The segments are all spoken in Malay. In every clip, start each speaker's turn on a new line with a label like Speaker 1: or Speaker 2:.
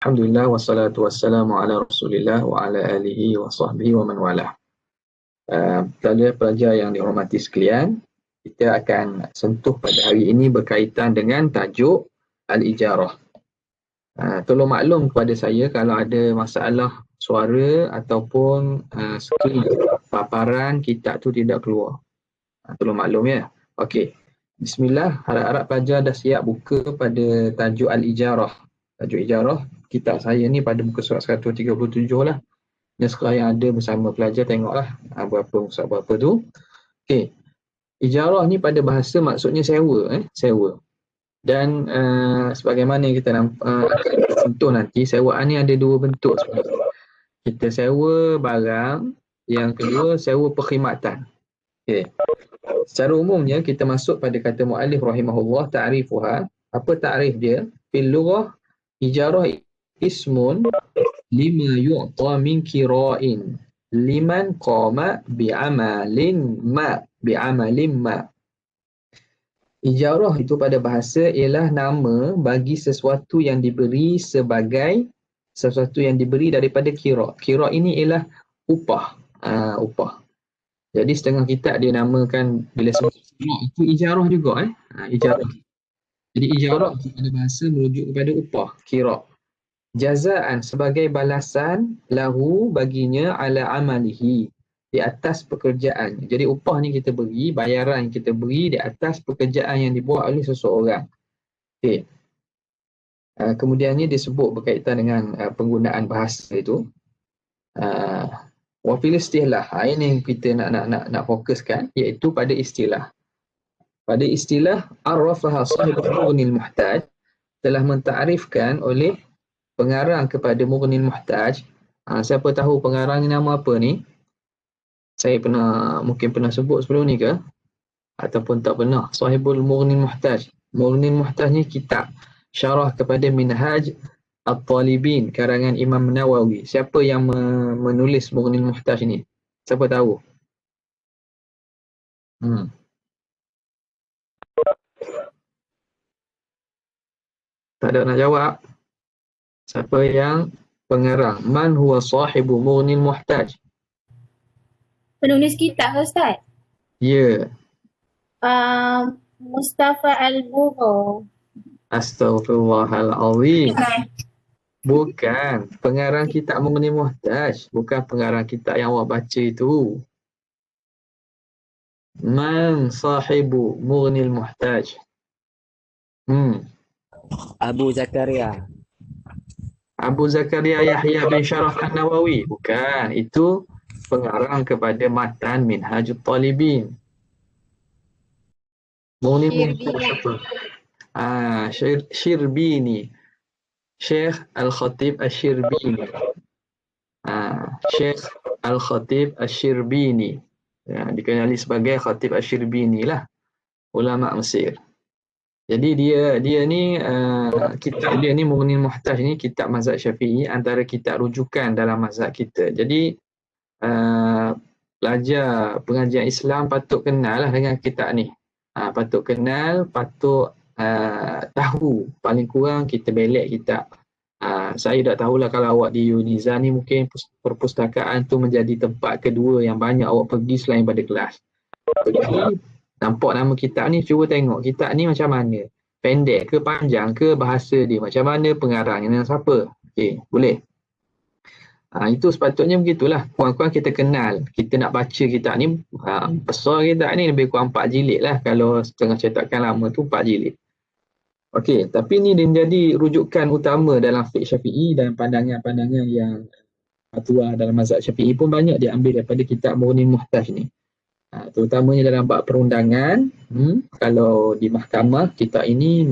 Speaker 1: Alhamdulillah wassalatu wassalamu ala Rasulillah wa ala alihi wa sahbihi wa man walah. Pelajar-pelajar yang dihormati sekalian, kita akan sentuh pada hari ini berkaitan dengan tajuk Al-Ijarah. Tolong maklum kepada saya kalau ada masalah suara ataupun skrin paparan kitab tu tidak keluar. Tolong maklum ya. Okey. Bismillah, harap-harap pelajar dah siap buka pada tajuk Al-Ijarah. Tajuk Ijarah, kitab saya ni pada muka surat 137 lah. Dan sekarang yang ada bersama pelajar tengoklah berapa surat berapa tu. Okey. Ijarah ni pada bahasa maksudnya sewa, sewa. Dan sebagaimana yang kita sentuh nanti, sewaan ni ada dua bentuk sebenarnya. Kita sewa barang, yang kedua sewa perkhidmatan. Okey. Secara umumnya kita masuk pada kata muallif rahimahullah, ta'rifuha. Apa ta'rif dia? Fil lughah ijarah ismun lima yu'ta min kira'in liman qama bi'amalin ma. Ijarah itu pada bahasa ialah nama bagi sesuatu yang diberi sebagai sesuatu yang diberi daripada kira'. Kira' ini ialah upah. Upah. Jadi setengah kitab dia namakan bila sebut kira' itu ijarah juga. Ijarah. Jadi ijarah pada bahasa merujuk kepada upah, kira'. Jazaan sebagai balasan lahu baginya ala amalihi, di atas pekerjaan. Jadi upah ni kita beri, bayaran yang kita beri di atas pekerjaan yang dibuat oleh seseorang. Okay. Kemudian ni disebut berkaitan dengan penggunaan bahasa itu. Wa fil istilah, ini yang kita nak fokuskan, iaitu pada istilah. Pada istilah arrafaha sahibul mughnil muhtaj, telah mentarifkan oleh pengarang kepada mughnil muhtaj. Siapa tahu pengarang ni nama apa ni? Saya mungkin pernah sebut sebelum ni ke? Ataupun tak pernah. Sahibul mughnil muhtaj. Mughnil muhtaj ni kitab syarah kepada Minhaj At-Talibin karangan Imam Nawawi. Siapa yang menulis mughnil muhtaj ni? Siapa tahu? Tak ada nak jawab. Siapa yang pengarang? Man huwa sahibu mughnil muhtaj?
Speaker 2: Penulis kitab Ustaz?
Speaker 1: Ya.
Speaker 2: Mustafa Al-Bughawi.
Speaker 1: Astaghfirullahalazim. Bukan. Pengarang kitab mughnil muhtaj. Bukan pengarang kitab yang awak baca itu. Man sahibu mughnil muhtaj?
Speaker 3: Abu Zakaria.
Speaker 1: Abu Zakaria Yahya bin Sharaf An-Nawawi. Bukan. Itu pengarang kepada matan Minhajut Talibin. Mughnil muhtaj apa? Syirbini. Syekh Al-Khatib Asy-Syirbini. Syekh Al-Khatib Asy-Syirbini. Dikenali sebagai Khatib Asy-Syirbini lah. Ulama Mesir. Jadi dia ni kitab dia ni Mughnil Muhtaj ni kitab mazhab Syafi'i, antara kitab rujukan dalam mazhab kita. Jadi pelajar pengajian Islam patut kenal lah dengan kitab ni. Patut kenal, patut tahu. Paling kurang kita belek kitab. Saya dah tahulah kalau awak di Uniza ni mungkin perpustakaan tu menjadi tempat kedua yang banyak awak pergi selain pada kelas. Jadi nampak nama kitab ni, cuba tengok kitab ni macam mana. Pendek ke panjang ke, bahasa dia macam mana, pengarangnya dengan siapa. Okey, boleh. Itu sepatutnya begitulah. Kurang-kurang kita kenal. Kita nak baca kitab ni, besar kitab ni lebih kurang 4 jilid lah. Kalau setengah cetakan lama tu 4 jilid. Okey, tapi ni dia menjadi rujukan utama dalam fiqh Syafi'i, dan pandangan-pandangan yang tua dalam mazhab Syafi'i pun banyak diambil daripada kitab Mughnil Muhtaj ni. Terutamanya dalam bab perundangan. Kalau di mahkamah, kitab ini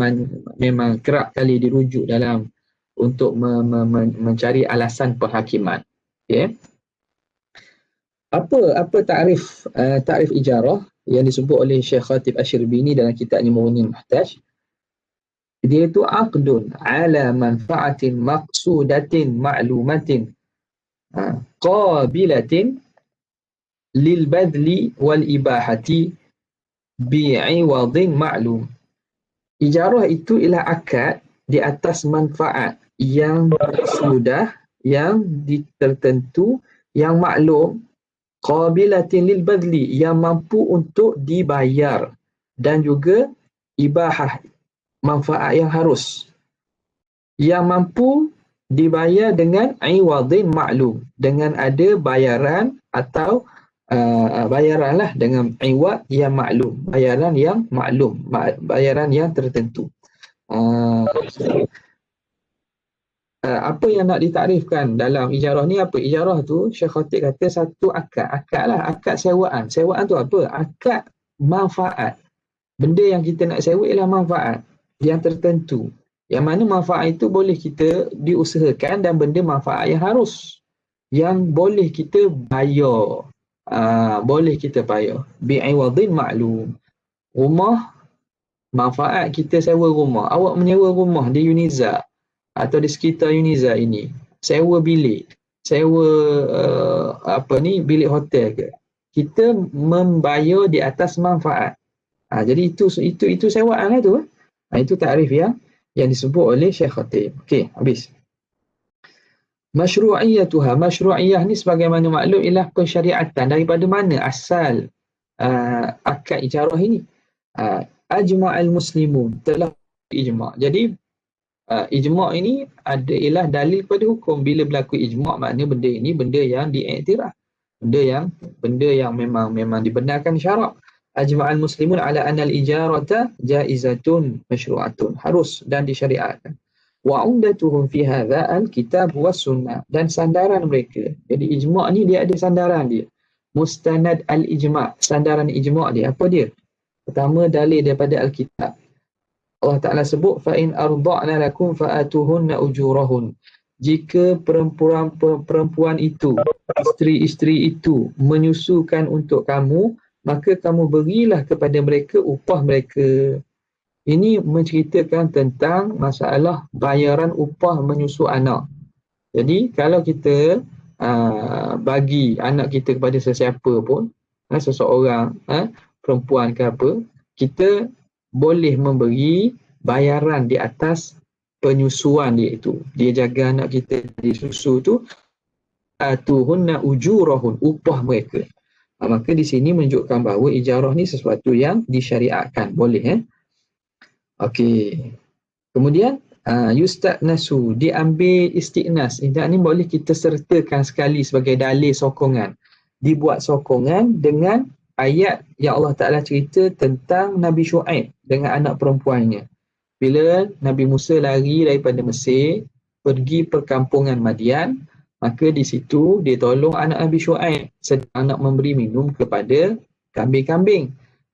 Speaker 1: memang kerap kali dirujuk dalam untuk mencari alasan perhakiman. Okay. Apa ta'rif ijarah yang disebut oleh Syekh Khatib Asy-Syirbini dalam kitabnya Mughnil Muhtaj? Dia itu aqdun ala manfa'atin maqsudatin ma'lumatin qabilatin lil badli wal ibahati bi'iwadin ma'lum. Ijarah itu ialah akad di atas manfaat yang sudah, yang tertentu, yang maklum, qabilatin lil badli, yang mampu untuk dibayar, dan juga ibahah, manfaat yang harus, yang mampu dibayar dengan iwadin maklum, dengan ada bayaran atau bayaranlah dengan iwad yang maklum, bayaran yang maklum, bayaran yang tertentu. Apa yang nak ditakrifkan dalam ijarah ni apa? Ijarah tu Syekh Khatib kata satu akad. Akad lah, akad sewaan. Sewaan tu apa? Akad manfaat. Benda yang kita nak sewa ialah manfaat yang tertentu. Yang mana manfaat itu boleh kita diusahakan, dan benda manfaat yang harus, yang boleh kita bayar. Boleh kita bayar. Bi'iwadin maklum. Rumah, manfaat kita sewa rumah. Awak menyewa rumah di Uniza atau di sekitar Uniza ini, sewa bilik, sewa bilik hotel ke, kita membayar di atas manfaat. Jadi itu sewaan lah tu. Itu takrif yang disebut oleh Syekh Khatib. Okey, habis. Masyru'iyatuha, masyru'iyah ni sebagaimana maklum ialah pensyariatan. Daripada mana asal akad ijarah ini? Ajma'al muslimun, telah ijma'. Jadi ijma' ini ialah dalil pada hukum. Bila berlaku ijma', maknanya benda ini benda yang diiktiraf, benda yang memang dibenarkan syarak. Ajma'al muslimun ala anna al-ijarata jaizatun masyru'atun, harus dan disyariatkan. Wa umdatuhum fi hadha al-kitab was sunnah, dan sandaran mereka. Jadi ijma' ni dia ada sandaran dia. Mustanad al-ijma', sandaran ijma' dia apa dia? Pertama, dalil daripada al-kitab. Allah Ta'ala sebut fa'in arda'na lakum fa'atuhunna ujurahun. Jika perempuan itu, isteri-isteri itu menyusukan untuk kamu, maka kamu berilah kepada mereka upah mereka. Ini menceritakan tentang masalah bayaran upah menyusu anak. Jadi kalau kita bagi anak kita kepada sesiapa pun, seseorang, perempuan ke apa, kita boleh memberi bayaran di atas penyusuan dia itu. Dia jaga anak kita di susu tu, atuhunna ujurahun, upah mereka. Maka di sini menunjukkan bahawa ijarah ni sesuatu yang disyariatkan, boleh. Okey. Kemudian yusta'nasu, diambil istiqnas. Ini boleh kita sertakan sekali sebagai dalil sokongan. Dibuat sokongan dengan ayat yang Allah Ta'ala cerita tentang Nabi Syuaib dengan anak perempuannya. Bila Nabi Musa lari daripada Mesir, pergi perkampungan Madian, maka di situ dia tolong anak Nabi Syuaib sedang nak memberi minum kepada kambing-kambing.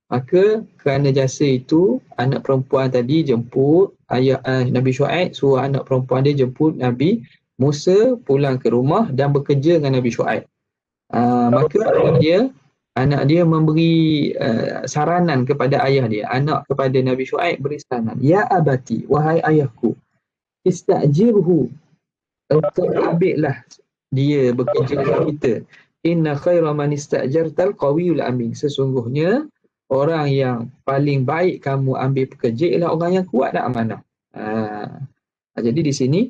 Speaker 1: Maka kerana jasa itu, anak perempuan tadi jemput ayah Nabi Syuaib, suruh anak perempuan dia jemput Nabi Musa pulang ke rumah dan bekerja dengan Nabi Syuaib. Maka anak dia memberi saranan kepada ayah dia. Anak kepada Nabi Syuaib beri saranan, ya abati, wahai ayahku, istajirhu, engkau ambillah dia bekerja dengan kita. Inna khaira man istajartal qawiyul amin, sesungguhnya orang yang paling baik kamu ambil pekerja ialah orang yang kuat dan amanah. Jadi di sini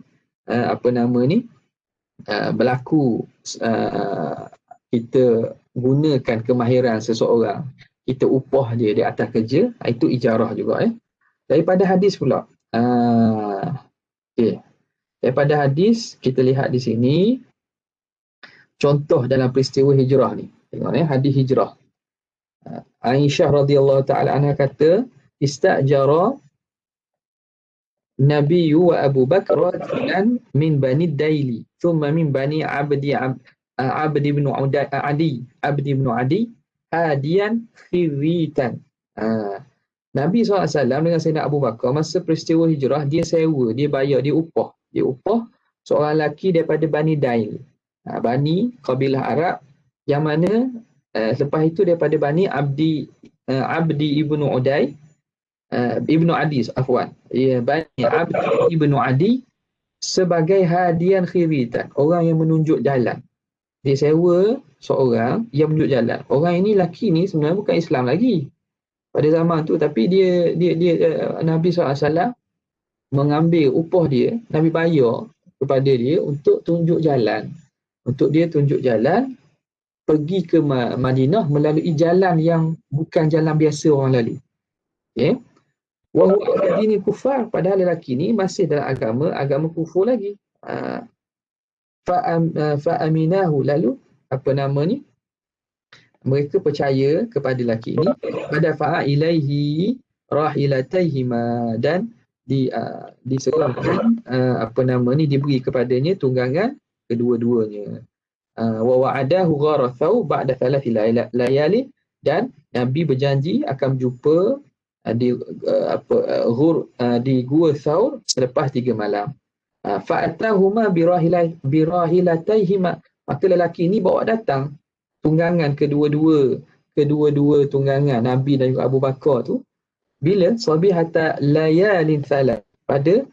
Speaker 1: berlaku kita gunakan kemahiran seseorang, kita upah dia di atas kerja, itu ijarah juga. Daripada hadis pula. Daripada hadis kita lihat di sini contoh dalam peristiwa hijrah ni. Tengok hadis hijrah. Aisyah radhiyallahu ta'ala anha kata, istajara Nabi wa Abu Bakar rajulan min Bani Daili, thumma min Bani Abdi ibn Adi, hadiyan khiritan. Nabi SAW dengan Sayyidina Abu Bakar masa peristiwa hijrah, dia sewa, dia bayar, dia upah seorang lelaki daripada Bani Dail. Bani kabilah Arab, yang mana lepas itu daripada Bani Abdi ibnu Uday, ibnu Adi, Bani Abdi ibnu Adi, sebagai hadian khiritan, orang yang menunjuk jalan. Dia sewa seorang yang menunjuk jalan. Orang ini, lelaki ni sebenarnya bukan Islam lagi pada zaman tu, tapi dia Nabi SAW mengambil upah dia, Nabi bayar kepada dia untuk tunjuk jalan. Untuk dia tunjuk jalan pergi ke Madinah melalui jalan yang bukan jalan biasa orang lalu. Okay. Wa huwa dini kufar, padahal lelaki ni masih dalam agama kufur lagi. Fa'aminahu, lalu apa nama ni? Mereka percaya kepada lelaki ini, pada fa'a ilaihi rahilataihima, dan diserahkan apa nama ni, diberi kepadanya tunggangan kedua-duanya. Wa wa'adahu gharathau ba'da thalathi layali, dan Nabi berjanji akan jumpa di Gua Thaur selepas 3 malam. Fa'atahuma birahilataihima, maka lelaki ini bawa datang tunggangan kedua-dua tunggangan Nabi dan juga Abu Bakar tu, bila sabihata layalin thalat, pada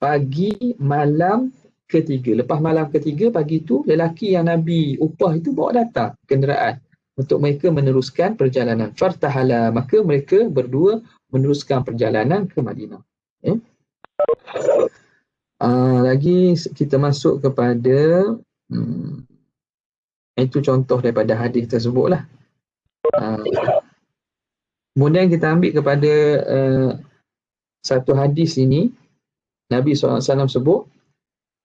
Speaker 1: pagi malam ketiga. Lepas malam ketiga, pagi tu lelaki yang Nabi upah itu bawa datang kenderaan untuk mereka meneruskan perjalanan. Fartahala, maka mereka berdua meneruskan perjalanan ke Madinah. Lagi kita masuk kepada itu contoh daripada hadis tersebutlah. Kemudian kita ambil kepada satu hadis ini, Nabi SAW sebut,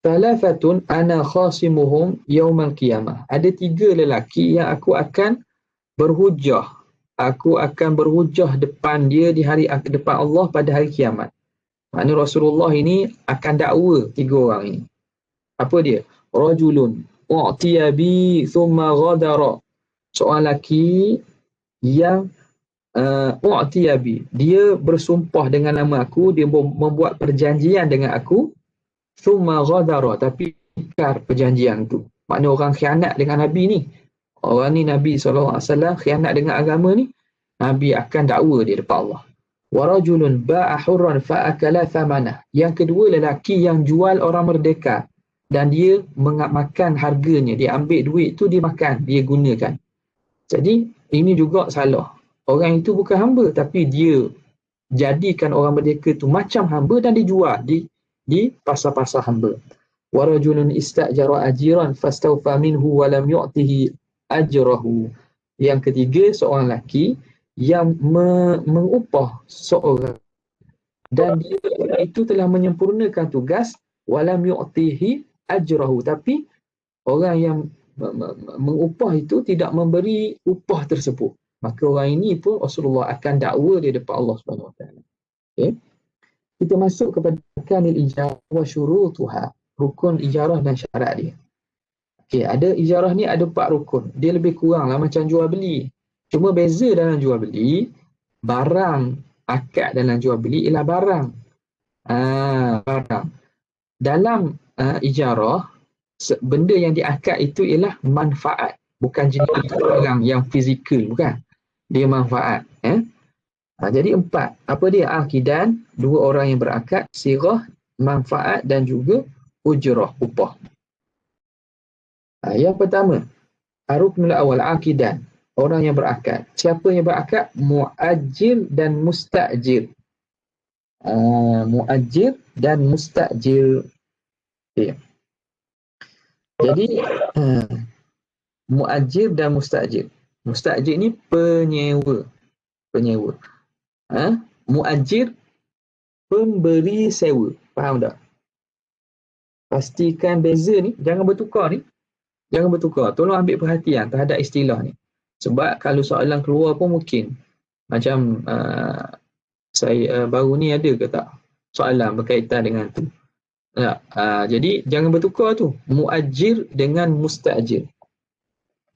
Speaker 1: "Thalathatun ana khasimuhum yaumal qiyamah." Ada 3 lelaki yang aku akan berhujah. Aku akan berhujah depan dia di hari depan Allah pada hari kiamat. Maknanya Rasulullah ini akan dakwa 3 orang ini. Apa dia? Rajulun u'tiya bi thumma ghadara. Seorang lelaki yang u'tiya bi, dia bersumpah dengan nama aku, dia membuat perjanjian dengan aku, thumma ghadara, tapi ingkar perjanjian itu. Maknanya orang khianat dengan Nabi ni. Orang ni Nabi SAW khianat dengan agama ni, Nabi akan dakwa dia depan Allah. Warajulun ba'a hurran fa'akala thamanah. Yang kedua, lelaki yang jual orang merdeka dan dia makan harganya, dia ambil duit tu, dia makan, dia gunakan. Jadi ini juga salah. Orang itu bukan hamba, tapi dia jadikan orang merdeka tu macam hamba dan dijual di pasar-pasar hamba. Warajulun istajara ajiran fastawfa minhu wa lam yu'tihi ajrahu. Yang ketiga, seorang lelaki yang mengupah seorang dan dia itu telah menyempurnakan tugas, walam yu'tihi ajrahu, tapi orang yang mengupah itu tidak memberi upah tersebut, maka orang ini pun Rasulullah akan dakwa dia depan Allah Subhanahu Wa Taala. Okay. Kita masuk kepada arkanil ijarah wa syurutuha, rukun ijarah dan syarat dia. Okay, ada ijarah ni ada 4 rukun. Dia lebih kurang lah macam jual beli. Cuma beza dalam jual beli, barang, akad dalam jual beli ialah barang. Barang. Dalam ijarah, benda yang diakad itu ialah manfaat, bukan jenis barang yang fizikal, bukan. Dia manfaat. Jadi 4. Apa dia? Akidan, 2 orang yang berakad, sirah, manfaat dan juga ujrah, upah. Yang pertama, ruknul awal, akidan. Orang yang berakad. Siapa yang berakad? Mu'ajir dan mustajir. Mu'ajir dan mustajir. Okay. Jadi, mu'ajir dan mustajir. Mustajir ni penyewa. Mu'ajir, pemberi sewa. Faham tak? Pastikan beza ni, jangan bertukar ni. Jangan bertukar. Tolong ambil perhatian terhadap istilah ni. Sebab kalau soalan keluar pun mungkin macam saya baru ni ada ke tak soalan berkaitan dengan tu. Jadi jangan bertukar tu. Muajir dengan mustajir.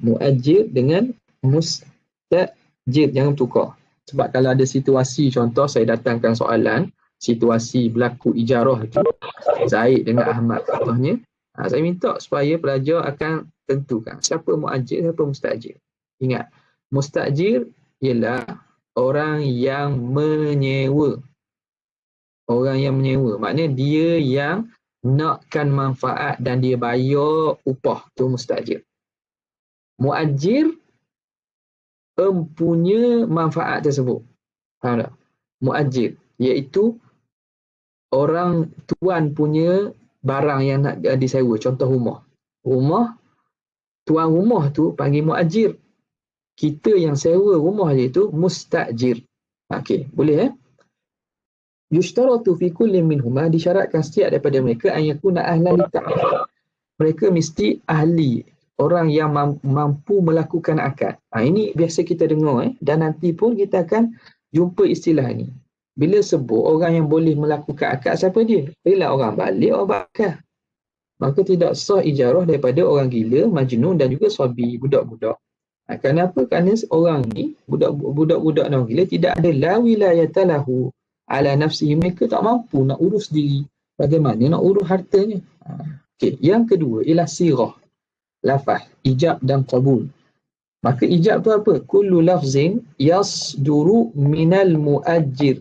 Speaker 1: Muajir dengan mustajir, jangan bertukar. Sebab kalau ada situasi, contoh saya datangkan soalan, situasi berlaku ijarah itu, Zaid dengan Ahmad contohnya, saya minta supaya pelajar akan tentukan siapa muajir, siapa mustajir. Ingat, mustajir ialah orang yang menyewa. Orang yang menyewa. Maknanya dia yang nakkan manfaat dan dia bayar upah. Itu mustajir. Muajir mempunyai manfaat tersebut. Faham tak? Muajir iaitu orang tuan punya barang yang nak disewa, contoh rumah tuan rumah tu panggil muajir, kita yang sewa rumah dia tu mustajir. Okey, boleh yushtaratu fi kullin minhuma, disyaratkan setiap daripada mereka an yakuna ahlan lita'aqud, mereka mesti ahli, orang yang mampu melakukan akad. Ini biasa kita dengar dan nanti pun kita akan jumpa istilah ni. Bila sebut orang yang boleh melakukan akad, siapa dia? Bila orang balik, orang bakal. Maka tidak sah ijarah daripada orang gila, majnun dan juga sabi, budak-budak. Kenapa? Kerana orang ni, budak-budak orang gila tidak ada la wilayata lahu ala nafsihi, mereka tak mampu nak urus diri. Bagaimana nak urus hartanya? Okey, yang kedua ialah sirah, lafaz, ijab dan qabul. Maka ijab tu apa? Kullu lafzin yasduru minal muajjir.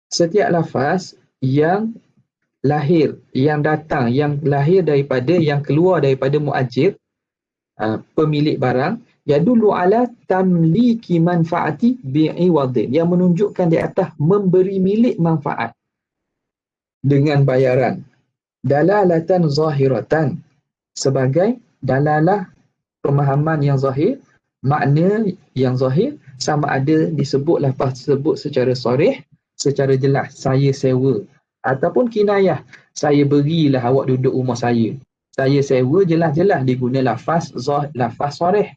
Speaker 1: Setiap lafaz yang lahir, yang datang, yang lahir daripada, yang keluar daripada muajir, pemilik barang, yadullu ala tamliki manfaati bi'iwadin, yang menunjukkan di atas memberi milik manfaat dengan bayaran. Dalalatan zahiratan, sebagai dalalah pemahaman yang zahir, makna yang zahir, sama ada disebut lafaz tersebut secara sharih, secara jelas, saya sewa, ataupun kinayah, saya berilah awak duduk rumah saya sewa, jelas-jelas diguna lafaz sharih.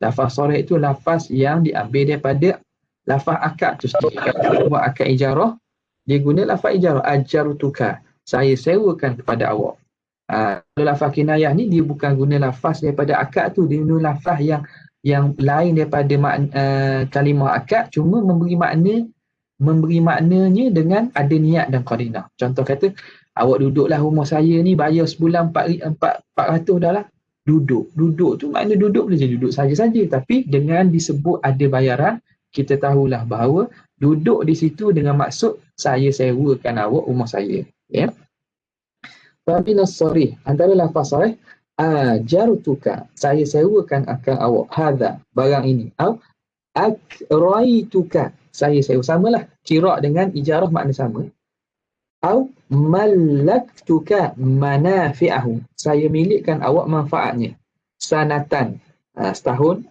Speaker 1: Lafaz sharih itu lafaz yang diambil daripada lafaz akad tu sendiri. Kalau buat akad ijarah, dia guna lafaz ijarah, ajartuka, saya sewakan kepada awak. Kalau lafaz kinayah ni dia bukan guna lafaz daripada akad tu, dia guna lafaz yang lain daripada kalimah akad, cuma memberi maknanya dengan ada niat dan qarinah. Contoh kata, awak duduklah rumah saya ni, bayar sebulan 400 dah lah. Duduk tu makna duduk boleh je duduk saja-saja, tapi dengan disebut ada bayaran, kita tahulah bahawa duduk di situ dengan maksud saya sewakan awak rumah saya. Ya. Faminas sharih, antara lafaz sharih, ajartuka, saya sewakan akan awak, hadza, barang ini, atau akraituka, saya sewa, samalah, qira' dengan ijarah makna sama. Au malaktuka manafi'ahu, saya milikkan awak manfaatnya, sanatan, setahun,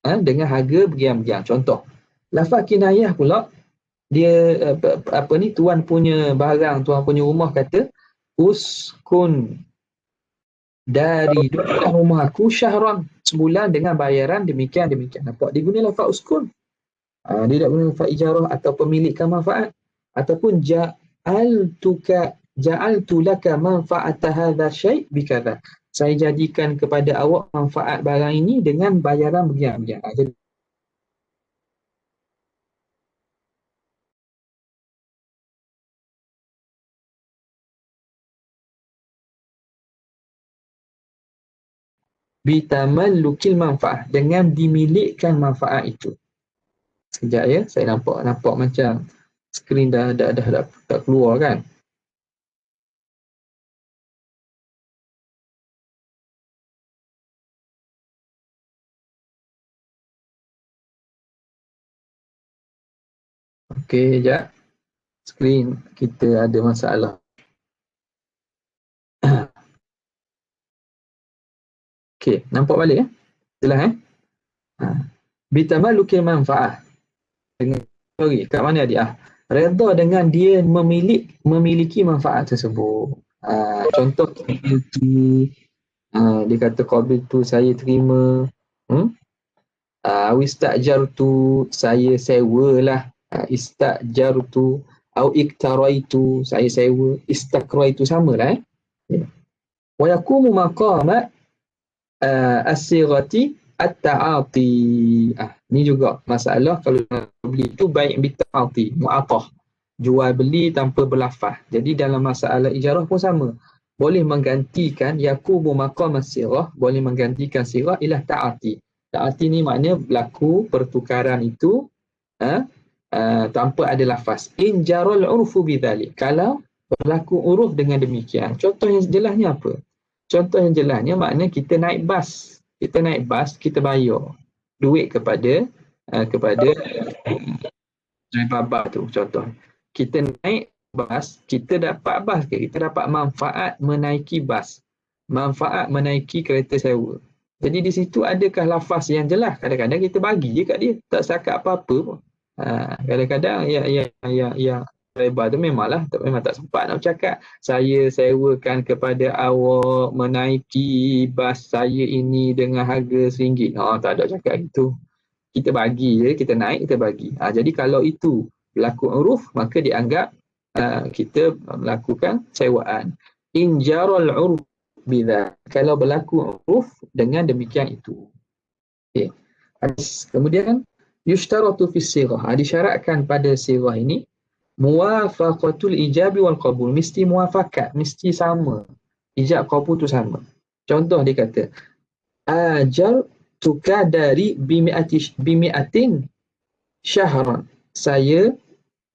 Speaker 1: dengan harga bergiam-giam. Contoh, lafaz kinayah pula, dia tuan punya barang, tuan punya rumah kata, uskun dari, duduklah rumah aku syahran, sebulan dengan bayaran demikian. Nampak? Dia guna lafaz uskun. Dia tak guna lafaz ijarah atau pemilikan manfaat. Ataupun ja'altu laka manfa'ata hadha syai' bikadha, saya jadikan kepada awak manfaat barang ini dengan bayaran bergiam-giam. Jadi bitamallukil manfaat, dengan dimilikkan manfaat itu. Sekejap ya, saya nampak macam skrin dah keluar kan. Okey, sekejap. Skrin kita ada masalah. Okey, nampak balik ya? Jelas bitamallukil manfaat. Kat mana dia? Redha dengan dia memiliki manfaat tersebut. Contoh dia kata qabil tu, saya terima, wistajartu, saya sewalah, istajartu, au iktaraitu, saya sewa, istakraitu, samalah wa yaqumu maqama as-sighati at-ta'ati. Ni juga masalah kalau beli tu baik bita'ati, mu'atah, jual beli tanpa berlafaz. Jadi dalam masalah ijarah pun sama, boleh menggantikan yaqumu maqam as-sighah, boleh menggantikan sighah ilah ta'ati. Ta'ati ni makna berlaku pertukaran itu tanpa ada lafaz. In jaral urfu bidzalik, kalau berlaku uruf dengan demikian. Contoh yang jelasnya apa? Contoh yang jelasnya makna kita naik bas, kita bayar duit kepada driver bas tu. Contoh, kita naik bas, kita dapat bas ke? Kita dapat manfaat menaiki bas. Manfaat menaiki kereta sewa. Jadi di situ adakah lafaz yang jelas? Kadang-kadang kita bagi je kat dia. Tak cakap apa-apa pun. Kadang-kadang yang lebar tu memang tak sempat nak bercakap. Saya sewakan kepada awak menaiki bas saya ini dengan harga RM1. Tak ada cakap itu. Kita bagi je, kita naik, kita bagi. Jadi kalau itu berlaku uruf, maka dianggap kita melakukan sewaan. In jaral uruf bila, kalau berlaku uruf dengan demikian itu. Okay. Kemudian yushtaratu fi sirah, disyaratkan pada sirah ini muwafaqatul ijabi wal qabul, mesti muafakat, mesti sama. Ijab qabul tu sama. Contoh dia kata ajal tukadari bimi'atin syahran, saya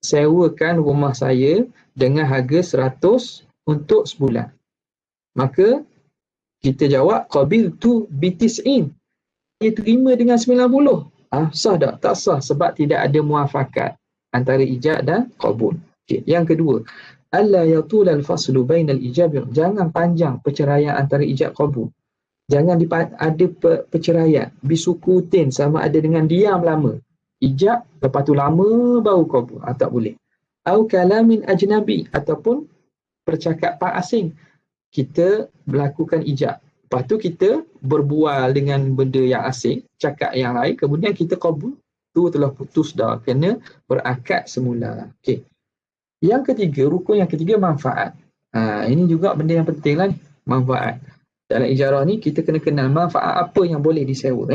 Speaker 1: sewakan rumah saya dengan harga 100 untuk sebulan. Maka kita jawab qabiltu bitis'in, saya terima dengan 90. Sah tak? Tak sah sebab tidak ada muafakat antara ijab dan qabul. Okay. Yang kedua, alla yatul al-faslu bainal ijab, jangan panjang perceraian antara ijab qabul. Jangan ada perceraian bisukutin, sama ada dengan diam lama. Ijab lepas tu lama baru qabul. Tak boleh. Au kalamin ajnabi, ataupun percakapan asing. Kita melakukan ijab, lepas tu kita berbual dengan benda yang asing, cakap yang lain, kemudian kita qabul, tu telah putus dah, kena berakad semula. Okey. Yang ketiga, rukun yang ketiga, manfaat. Ini juga benda yang penting lah ni, manfaat. Dalam ijarah ni kita kena kenal manfaat apa yang boleh disewa.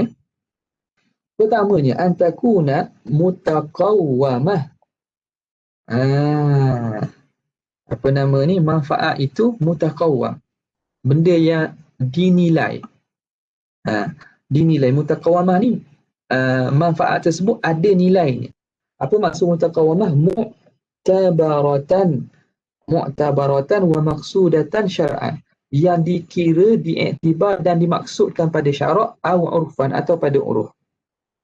Speaker 1: Pertamanya, antakuna mutaqawwamah. Apa nama ni? Manfaat itu mutaqawwam. Benda yang dinilai. Dinilai. Mutaqawwamah ni, manfaat tersebut ada nilainya. Apa maksud mutaqawwamah? Mu'tabaratan wa maksudatan syar'an. Yang dikira, diiktibar dan dimaksudkan pada syarak atau urfan, atau pada uruf.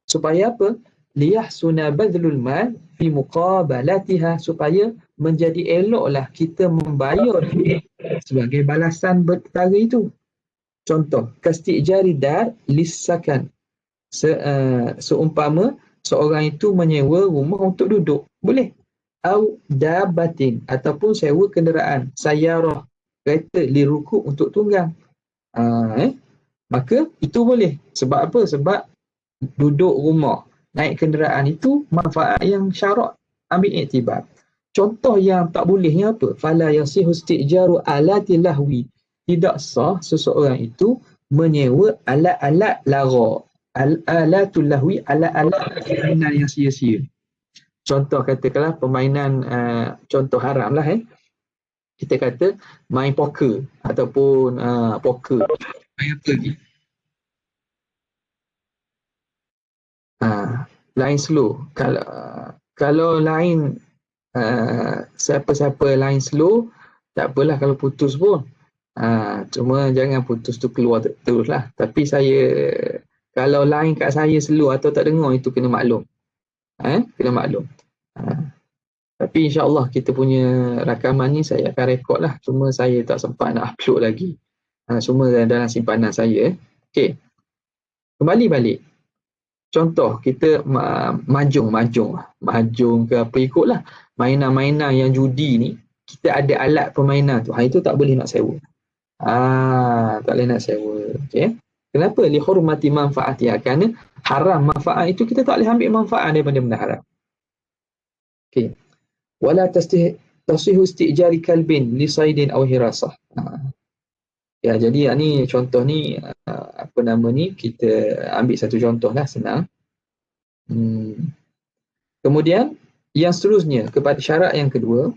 Speaker 1: Supaya apa? Liyahsuna badlul mal fi muqabalatiha, supaya menjadi eloklah kita membayar sebagai balasan perkara itu. Contoh, kastijari dar lissakan. Seumpama seorang itu menyewa rumah untuk duduk, boleh. Au dabatin, ataupun sewa kenderaan, sayyarah, kereta liruku, untuk tunggang. Maka itu boleh. Sebab apa? Sebab duduk rumah, naik kenderaan itu manfaat yang syarak ambil iktibar. Contoh yang tak bolehnya apa? Fala yasihu istijaru alati lahwi. Tidak sah seseorang itu menyewa alat-alat lara. Alatul lahwi, alat-alat permainan yang sia-sia. Contoh katakanlah permainan, contoh haram lah kita kata main poker ataupun poker. Main apa lagi? Line slow. Kalau line siapa-siapa line slow, tak apalah kalau putus pun. Cuma jangan putus tu keluar terus lah. Tapi kalau line kat saya slow atau tak dengar, itu kena maklum. Kena maklum. Tapi insyaAllah kita punya rakaman ni saya akan rekod lah. Cuma saya tak sempat nak upload lagi. Semua dalam simpanan saya. Okey. Kembali balik. Contoh kita mahjong ke apa ikutlah. Mainan-mainan yang judi ni, kita ada alat permainan tu. Itu tak boleh nak sewa. Tak boleh nak sewa. Okey. Kenapa? Li hurmati manfaatiha. Kerana haram manfaat itu, kita tak boleh ambil manfaat daripada benda haram. Okey. Wala tasihu istijari kalbin li saidin aw hirasah. Ya, jadi ni contoh ni, apa nama ni, kita ambil satu contoh lah, senang. Kemudian yang seterusnya, kepada syarat yang kedua,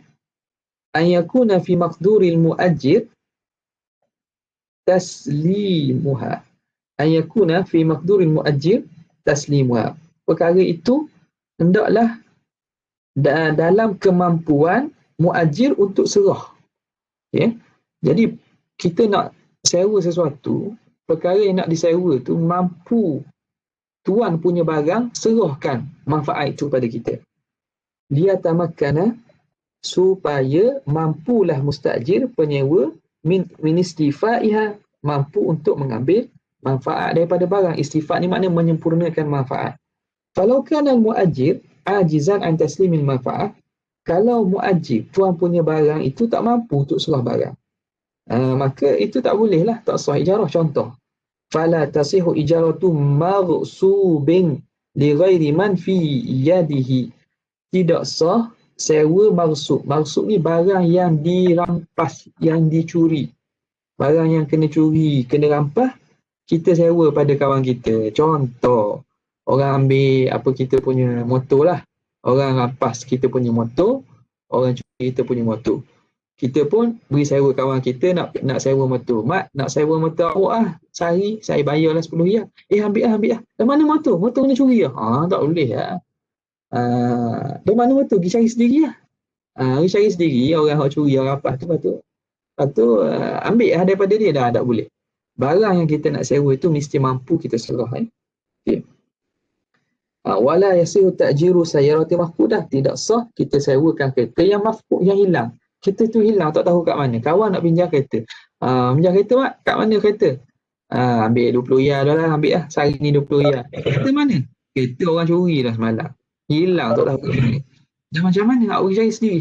Speaker 1: an yakuna fi maqduril muajjir taslimuha. An yakuna fi maqduril muajjir taslimuha. Perkara itu hendaklah dalam kemampuan muajir untuk serah. Okay? Jadi kita nak sewa sesuatu, perkara yang nak disewa tu mampu tuan punya barang serahkan manfaat itu pada kita. Dia tamakkana, supaya mampulah mustajir penyewa min istifaiha, mampu untuk mengambil manfaat daripada barang. Istifat ni maknanya menyempurnakan manfaat. Kalau kana al-muajir ajizan an taslimil manfaat, kalau muajir tuan punya barang itu tak mampu untuk serah barang, maka itu tak boleh lah, tak sah ijarah. Contoh, fala tasihu ijaratu maghsubin li ghairi man fi yadihi, tidak sah sewa maghsub. Maghsub ni barang yang dirampas, yang dicuri, barang yang kena curi, kena rampas, kita sewa pada kawan kita. Contoh, orang ambil apa kita punya motor lah, orang rampas kita punya motor, orang curi kita punya motor, kita pun beri sewa kawan kita nak sewa motor. Mak, nak sewa motor awak sehari, saya bayarlah 10 riyal. Ambil lah. Dari mana motor? Motor kena curi lah. Tak boleh lah. Dari mana motor? Pergi cari sendiri lah. Pergi cari sendiri, orang yang curi, orang rampas tu, lepas tu ambil lah daripada dia. Dah tak boleh. Barang yang kita nak sewa itu mesti mampu kita serah. Okay. Wala yasihu ta'jiru sayyarati mafqudah, tidak sah kita sewakan kereta yang mafqud, yang hilang. Kereta tu hilang, tak tahu kat mana. Kawan nak pinjam kereta. Pinjam kereta, mak, kat mana kereta? Ambil 20 riyal dah lah, ambil lah. Sehari ni 20 riyal. Kereta mana? Kereta orang curi dah semalam. Hilang, tak tahu kat mana. Dan macam mana nak pergi cari sendiri?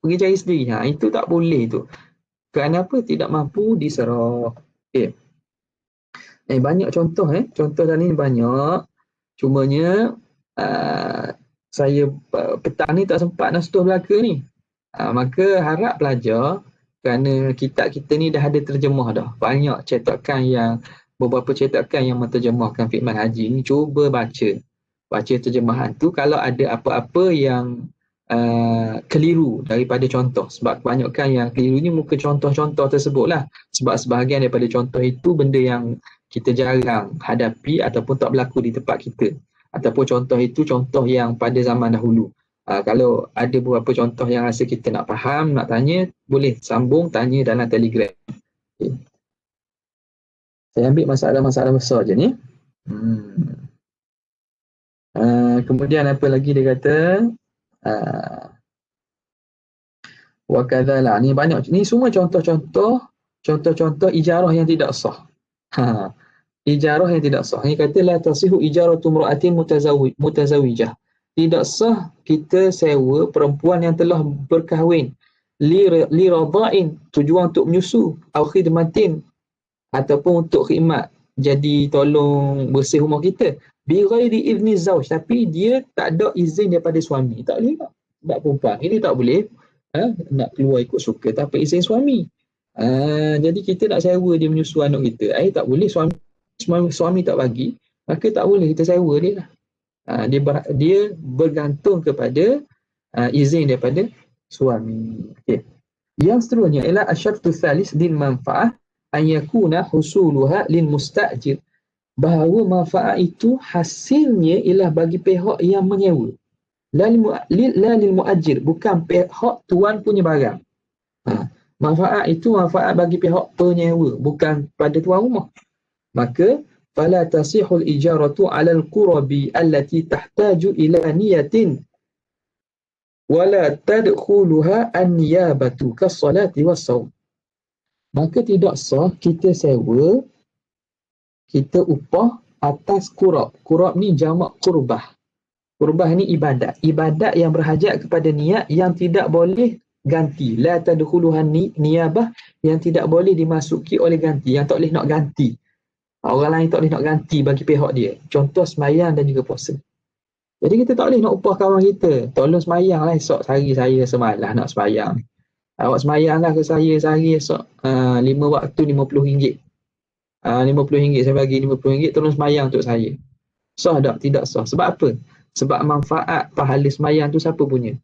Speaker 1: Pergi cari sendiri. Itu tak boleh tu. Kerana apa? Tidak mampu diserah. Okay. Banyak contoh. Contoh tadi ni banyak. Cumanya saya petang ni tak sempat nak sentuh belaka ni. Maka harap pelajar, kerana kitab kita ni dah ada terjemah dah. Banyak cetakan yang, beberapa cetakan yang menterjemahkan Fiqh Manhaji ni, cuba baca terjemahan tu. Kalau ada apa-apa yang keliru daripada contoh, sebab kebanyakan yang keliru ni muka contoh-contoh tersebut lah. Sebab sebahagian daripada contoh itu benda yang kita jarang hadapi ataupun tak berlaku di tempat kita. Ataupun contoh itu contoh yang pada zaman dahulu. Kalau ada beberapa contoh yang rasa kita nak faham, nak tanya, boleh sambung tanya dalam Telegram. Okay. Saya ambil masalah-masalah besar je ni. Kemudian apa lagi dia kata? Wa kadzalah. Ni banyak. Ni semua contoh-contoh ijarah yang tidak sah. Ijarah yang tidak sah. Ini kata la tasihu ijaratu imra'atin mutazawijah. Tidak sah kita sewa perempuan yang telah berkahwin li radha'in, tujuan untuk menyusu, au khidmatin, ataupun untuk khidmat, jadi tolong bersih rumah kita, bi ghairi izni zauj, tapi dia tak ada izin daripada suami. Tak boleh tak? Sebab perempuan ini tak boleh nak keluar ikut suka tanpa izin suami. Jadi kita nak sewa dia menyusu anak kita, tak boleh. Suami tak bagi, maka tak boleh kita sewa dia lah. Dia bergantung kepada izin daripada suami. Okay. Yang seterusnya ialah asyartu tsalis lil manfaah an yakuna husuluha lil mustajir, bahawa manfaat itu hasilnya ialah bagi pihak yang menyewa, la lil muajir, bukan pihak tuan punya barang. Manfaat itu manfaat bagi pihak penyewa, bukan pada tuan rumah. Maka fala tasihul ijaratu 'ala al-qurabi allati tahtaju ila niyatin wala tadkhuluha an-niyabatu kas-salati was-shaum. Maka tidak sah kita sewa, kita upah atas qurab. Qurab ni jamak qurbah. Qurbah ni ibadat. Ibadat yang berhajat kepada niat yang tidak boleh ganti. La tadkhuluha niyabah, yang tidak boleh dimasuki oleh ganti, yang tak boleh nak ganti. Orang lain tak boleh nak ganti bagi pihak dia. Contoh semayang dan juga puasa. Jadi kita tak boleh nak upah kawan kita, tolong semayang lah esok, sehari saya semalam nak semayang. Awak semayang lah ke saya sehari esok, 5 waktu RM50. RM50 saya bagi RM50, tolong semayang untuk saya. Sah tak? Tidak sah. Sebab apa? Sebab manfaat pahala semayang tu siapa punya?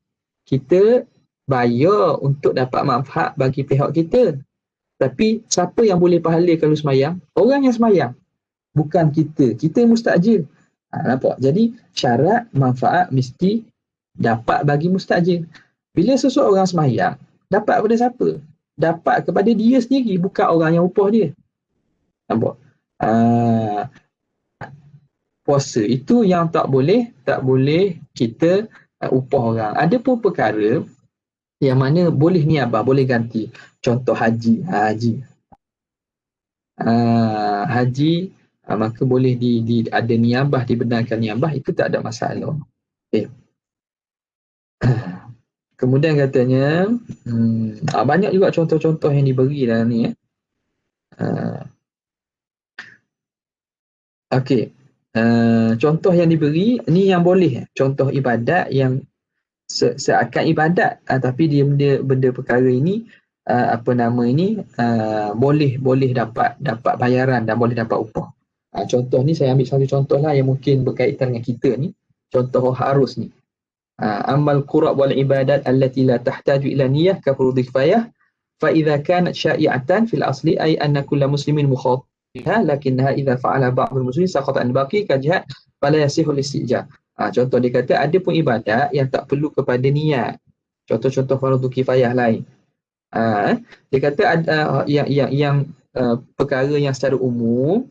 Speaker 1: Kita bayar untuk dapat manfaat bagi pihak kita. Tapi siapa yang boleh pahala kalau semayang? Orang yang semayang, bukan kita. Kita yang mustajir. Nampak? Jadi syarat manfaat mesti dapat bagi mustajir. Bila seseorang semayang, dapat pada siapa? Dapat kepada dia sendiri, bukan orang yang upah dia. Nampak? Puasa itu yang tak boleh kita upah orang. Ada pun perkara Yang mana boleh niabah, boleh ganti. Contoh haji. Haji. Haji, maka boleh ada niabah, dibenarkan niabah, itu tak ada masalah. Okay. Kemudian katanya, banyak juga contoh-contoh yang diberi dalam ni. Okey. Contoh yang diberi, ni yang boleh. Contoh ibadat yang seakan ibadat, tapi dia benda perkara ini, boleh dapat bayaran dan boleh dapat upah. Contoh ni saya ambil satu contoh lah yang mungkin berkaitan dengan kita ni. Contoh harus ni. Amal qura' wal ibadat allati la tahtaju ila niyyah ka furudhi kifayah fa idza kanat sya'i'atan fil asli ay anna kulla muslimin mukhatibha lakinnaha idza fa'ala ba'dul muslimin saqata an baqi ka jihad fala yasihu al-istijab. Contoh dia kata ada pun ibadat yang tak perlu kepada niat. Contoh-contoh fardu kifayah lain. Dia kata ada yang perkara yang secara umum,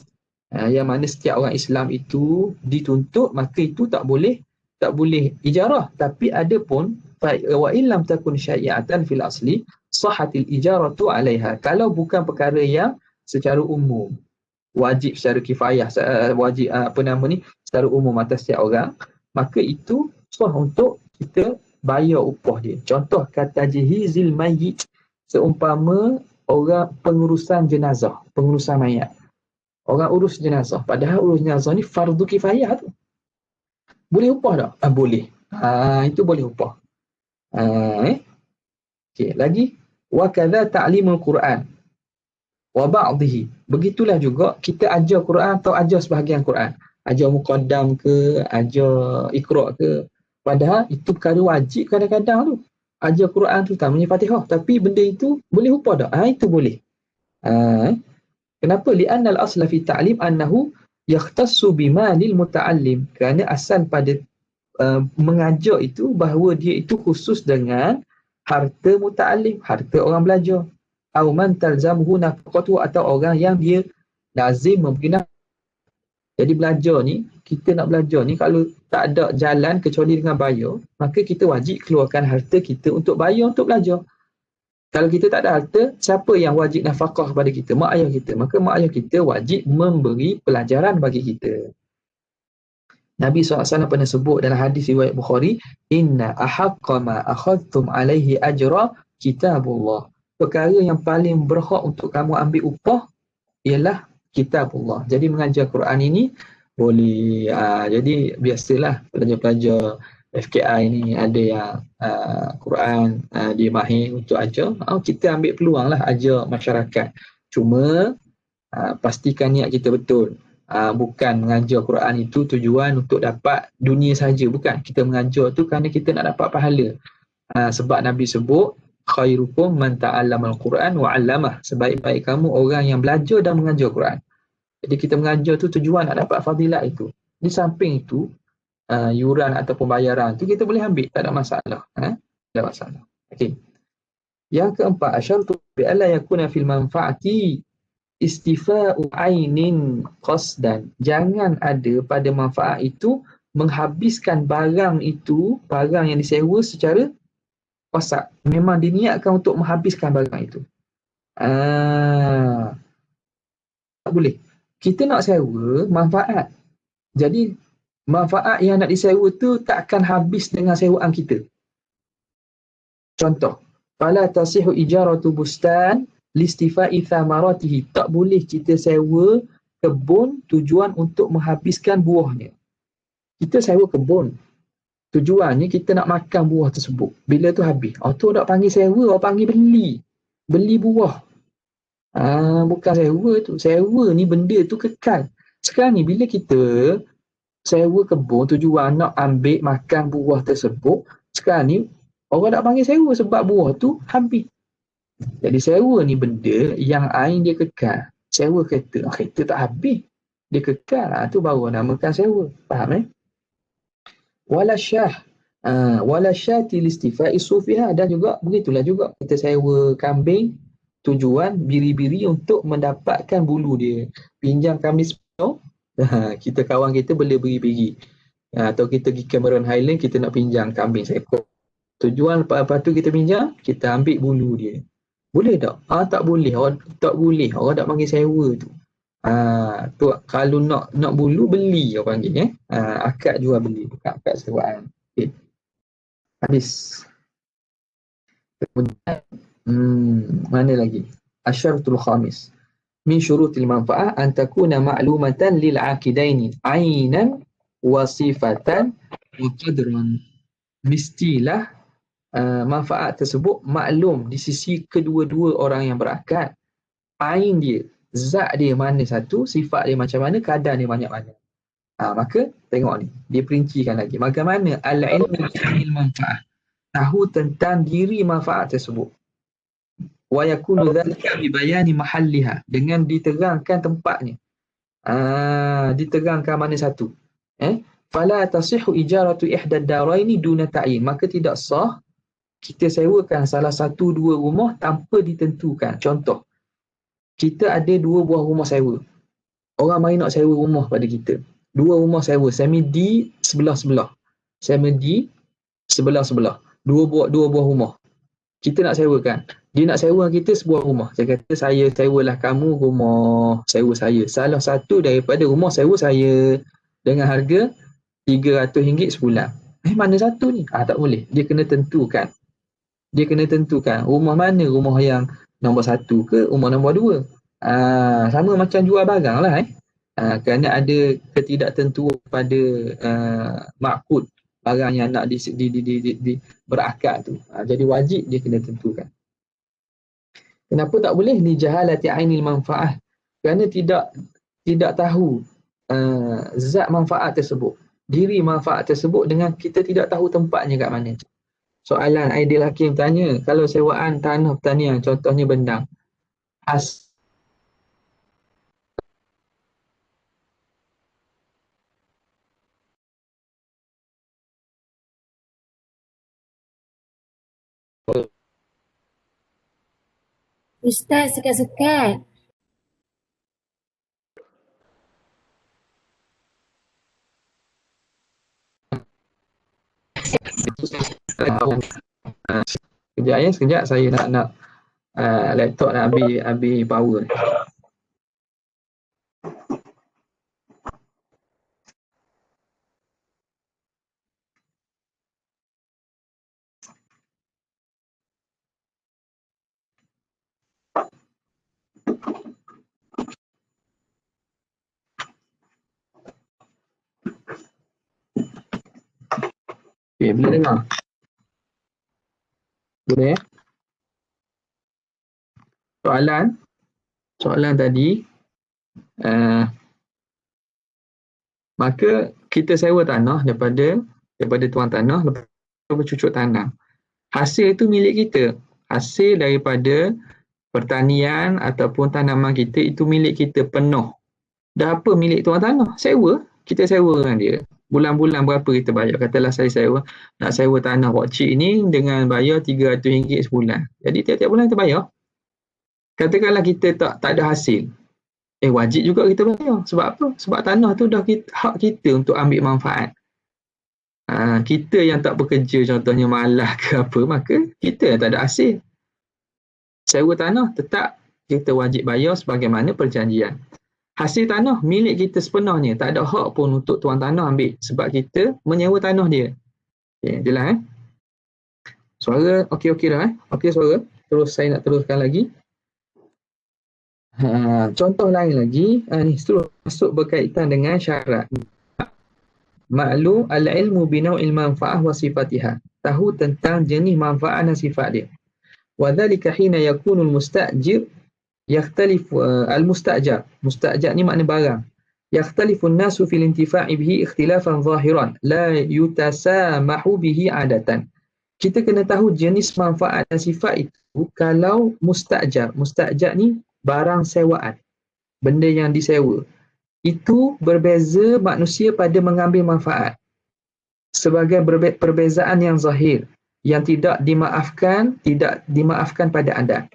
Speaker 1: yang mana setiap orang Islam itu dituntut, maka itu tak boleh ijarah. Tapi ada pun wa illam takun syai'atan fil asli sahhatil ijaratu 'alaiha. Kalau bukan perkara yang secara umum wajib secara kifayah, wajib secara umum atas setiap orang, maka itu sah untuk kita bayar upah dia. Contoh kata jihizil mayyit, seumpama orang pengurusan jenazah, pengurusan mayat. Orang urus jenazah, padahal urus jenazah ni fardu kifayah tu. Boleh upah tak? Boleh. Itu boleh upah. Okey, lagi wa kadza ta'limul Quran wa ba'dhihi. Begitulah juga kita ajar Quran atau ajar sebahagian Quran. Ajar muqaddam ke, ajar Iqra' ke. Padahal itu perkara wajib kadang-kadang tu. Ajar Quran tu terutamanya Fatihah, tapi benda itu boleh upah tak? Itu boleh. Kenapa? Li'anna al-asla fi ta'lim annahu yakhtassu bimalil muta'allim. Kerana asal pada mengajar itu bahawa dia itu khusus dengan harta muta'allim, harta orang belajar. Aw man talzamuhu nafaqatu, atau orang yang dia lazim memberi nafkah. Jadi belajar ni, kita nak belajar ni kalau tak ada jalan kecuali dengan bayar, maka kita wajib keluarkan harta kita untuk bayar untuk belajar. Kalau kita tak ada harta, siapa yang wajib nafkah kepada kita? Mak ayah kita. Maka mak ayah kita wajib memberi pelajaran bagi kita. Nabi SAW pernah sebut dalam hadis riwayat Bukhari, inna ahaqqa ma akhadtum alaihi ajra kitabullah. Perkara yang paling berhak untuk kamu ambil upah ialah kitabullah. Jadi mengajar Quran ini boleh. Jadi biasalah pelajar-pelajar FKI ni ada yang Quran dia mahir untuk ajar. Kita ambil peluang lah ajar masyarakat. Cuma pastikan niat kita betul. Bukan mengajar Quran itu tujuan untuk dapat dunia saja. Bukan. Kita mengajar tu kerana kita nak dapat pahala. Sebab Nabi sebut, khairukum man ta'allamal Quran wa 'allamah. Sebaik-baik kamu orang yang belajar dan mengajar Quran. Jadi kita mengajar tu tujuan nak dapat fadilat itu. Di samping itu, yuran ataupun bayaran tu kita boleh ambil, tak ada masalah. Tak ada masalah. Okey. Yang keempat, asyartu bi alla yakuna fil manfaati istifa'u ainin qasdan. Jangan ada pada manfaat itu menghabiskan barang itu, barang yang disewa secara qasad. Memang diniatkan untuk menghabiskan barang itu. Tak boleh. Kita nak sewa manfaat. Jadi manfaat yang nak disewa tu tak akan habis dengan sewaan kita. Contoh, fala tasihu ijaratu bustan listifa'i thamaratihi. Tak boleh kita sewa kebun tujuan untuk menghabiskan buahnya. Kita sewa kebun, tujuannya kita nak makan buah tersebut. Bila tu habis, tu tak panggil sewa, orang panggil beli. Beli buah. Bukan sewa tu. Sewa ni benda tu kekal. Sekarang ni bila kita sewa kebun tujuan nak ambil makan buah tersebut, sekarang ni orang tak panggil sewa sebab buah tu habis. Jadi sewa ni benda yang ain dia kekal. Sewa kereta, kereta tak habis, dia kekal. Tu baru namakan sewa. Faham wala syati listifa'i sufiha. Dan juga begitulah juga kita sewa kambing tujuan biri-biri untuk mendapatkan bulu dia. Pinjam kambing sepenuh, kita kawan kita boleh beri-beri. Atau kita pergi Cameron Highland, kita nak pinjam kambing seekor. Tujuan lepas tu kita pinjam, kita ambil bulu dia. Boleh tak? Tak boleh. Tak boleh. Orang tak panggil sewa tu. Tu kalau nak bulu, beli orang panggil. Akad jual beli. Bukan akad sewaan. Okay. Habis. Kemudian, mana lagi? Asyaratul khamis. Min syurutil manfa'ah an takuna ma'lumatan lil aqidaini ainan wa sifatan wa qadran. Mestilah manfaat tersebut maklum di sisi kedua-dua orang yang berakad. Ain dia, zat dia mana satu, sifat dia macam mana, kadar dia banyak mana. Maka tengok ni, dia perincikan lagi. Bagaimana al-ilmu bil manfaat, tahu tentang diri manfaat tersebut. Wa yakunu dzalika bi bayani mahalliha, dengan diterangkan tempatnya. Diterangkan mana satu. Fala tasihhu ijaratu ihda ad-daraini duna ta'yin, maka tidak sah kita sewakan salah satu dua rumah tanpa ditentukan. Contoh, kita ada 2 buah rumah sewa. Orang mari nak sewa rumah pada kita. 2 rumah sewa, semi di sebelah-sebelah. Semi di sebelah-sebelah. 2 buah rumah. Kita nak sewakan. Dia nak sewa kita sebuah rumah. Saya kata, saya sewalah kamu rumah sewa saya. Salah satu daripada rumah sewa saya dengan harga RM300 sebulan. Mana satu ni? Tak boleh. Dia kena tentukan. Rumah mana, rumah yang nombor 1 ke rumah nombor 2. Sama macam jual barang lah. Kerana ada ketidaktentuan pada makud barang yang nak berakad tu. Jadi wajib dia kena tentukan. Kenapa tak boleh? Li jahalati ainil manfaah. Kerana tidak tahu zat manfaat tersebut, diri manfaat tersebut, dengan kita tidak tahu tempatnya kat mana. Soalan Aidil Hakim tanya, kalau sewaan tanah pertanian, contohnya bendang,
Speaker 2: Ustaz, sekat-sekat.
Speaker 1: Sekejap saya nak laptop nak habis power. Okay, boleh dengar? Boleh? Soalan tadi, maka kita sewa tanah daripada tuan tanah, lepas bercucuk tanam. Hasil itu milik kita. Hasil daripada pertanian ataupun tanaman kita itu milik kita penuh. Dah apa milik tuan tanah? Sewa. Kita sewa dengan dia. Bulan-bulan berapa kita bayar? Katalah saya nak sewa tanah Wak Cik ni dengan bayar RM300 sebulan. Jadi tiap-tiap bulan kita bayar. Katakanlah kita tak ada hasil. Wajib juga kita bayar. Sebab apa? Sebab tanah tu dah hak kita untuk ambil manfaat. Kita yang tak bekerja, contohnya malah ke apa, maka kita yang tak ada hasil. Sewa tanah tetap kita wajib bayar sebagaimana perjanjian. Hasil tanah milik kita sepenuhnya, tak ada hak pun untuk tuan tanah ambil sebab kita menyewa tanah dia. Jelas Suara okey dah Okey suara. Terus saya nak teruskan lagi. Contoh lain lagi, ni terus masuk berkaitan dengan syarat. Maklum al-ilmu binau'il manfa'ah wa sifatiha. Tahu tentang jenis manfaat dan sifat dia. Wa dhalika hina yakunu al-mustajir yakhtalifu al-mustajar. Mustajar ni makna barang. Yakhtalifu an-nasu fil intifa'i bihi ikhtilafan zahiran la yutasamahu bihi adatan. Kita kena tahu jenis manfaat dan sifat itu kalau mustajar. Mustajar ni barang sewaan. Benda yang disewa. Itu berbeza manusia pada mengambil manfaat. Sebagai perbezaan yang zahir, yang tidak dimaafkan pada adat.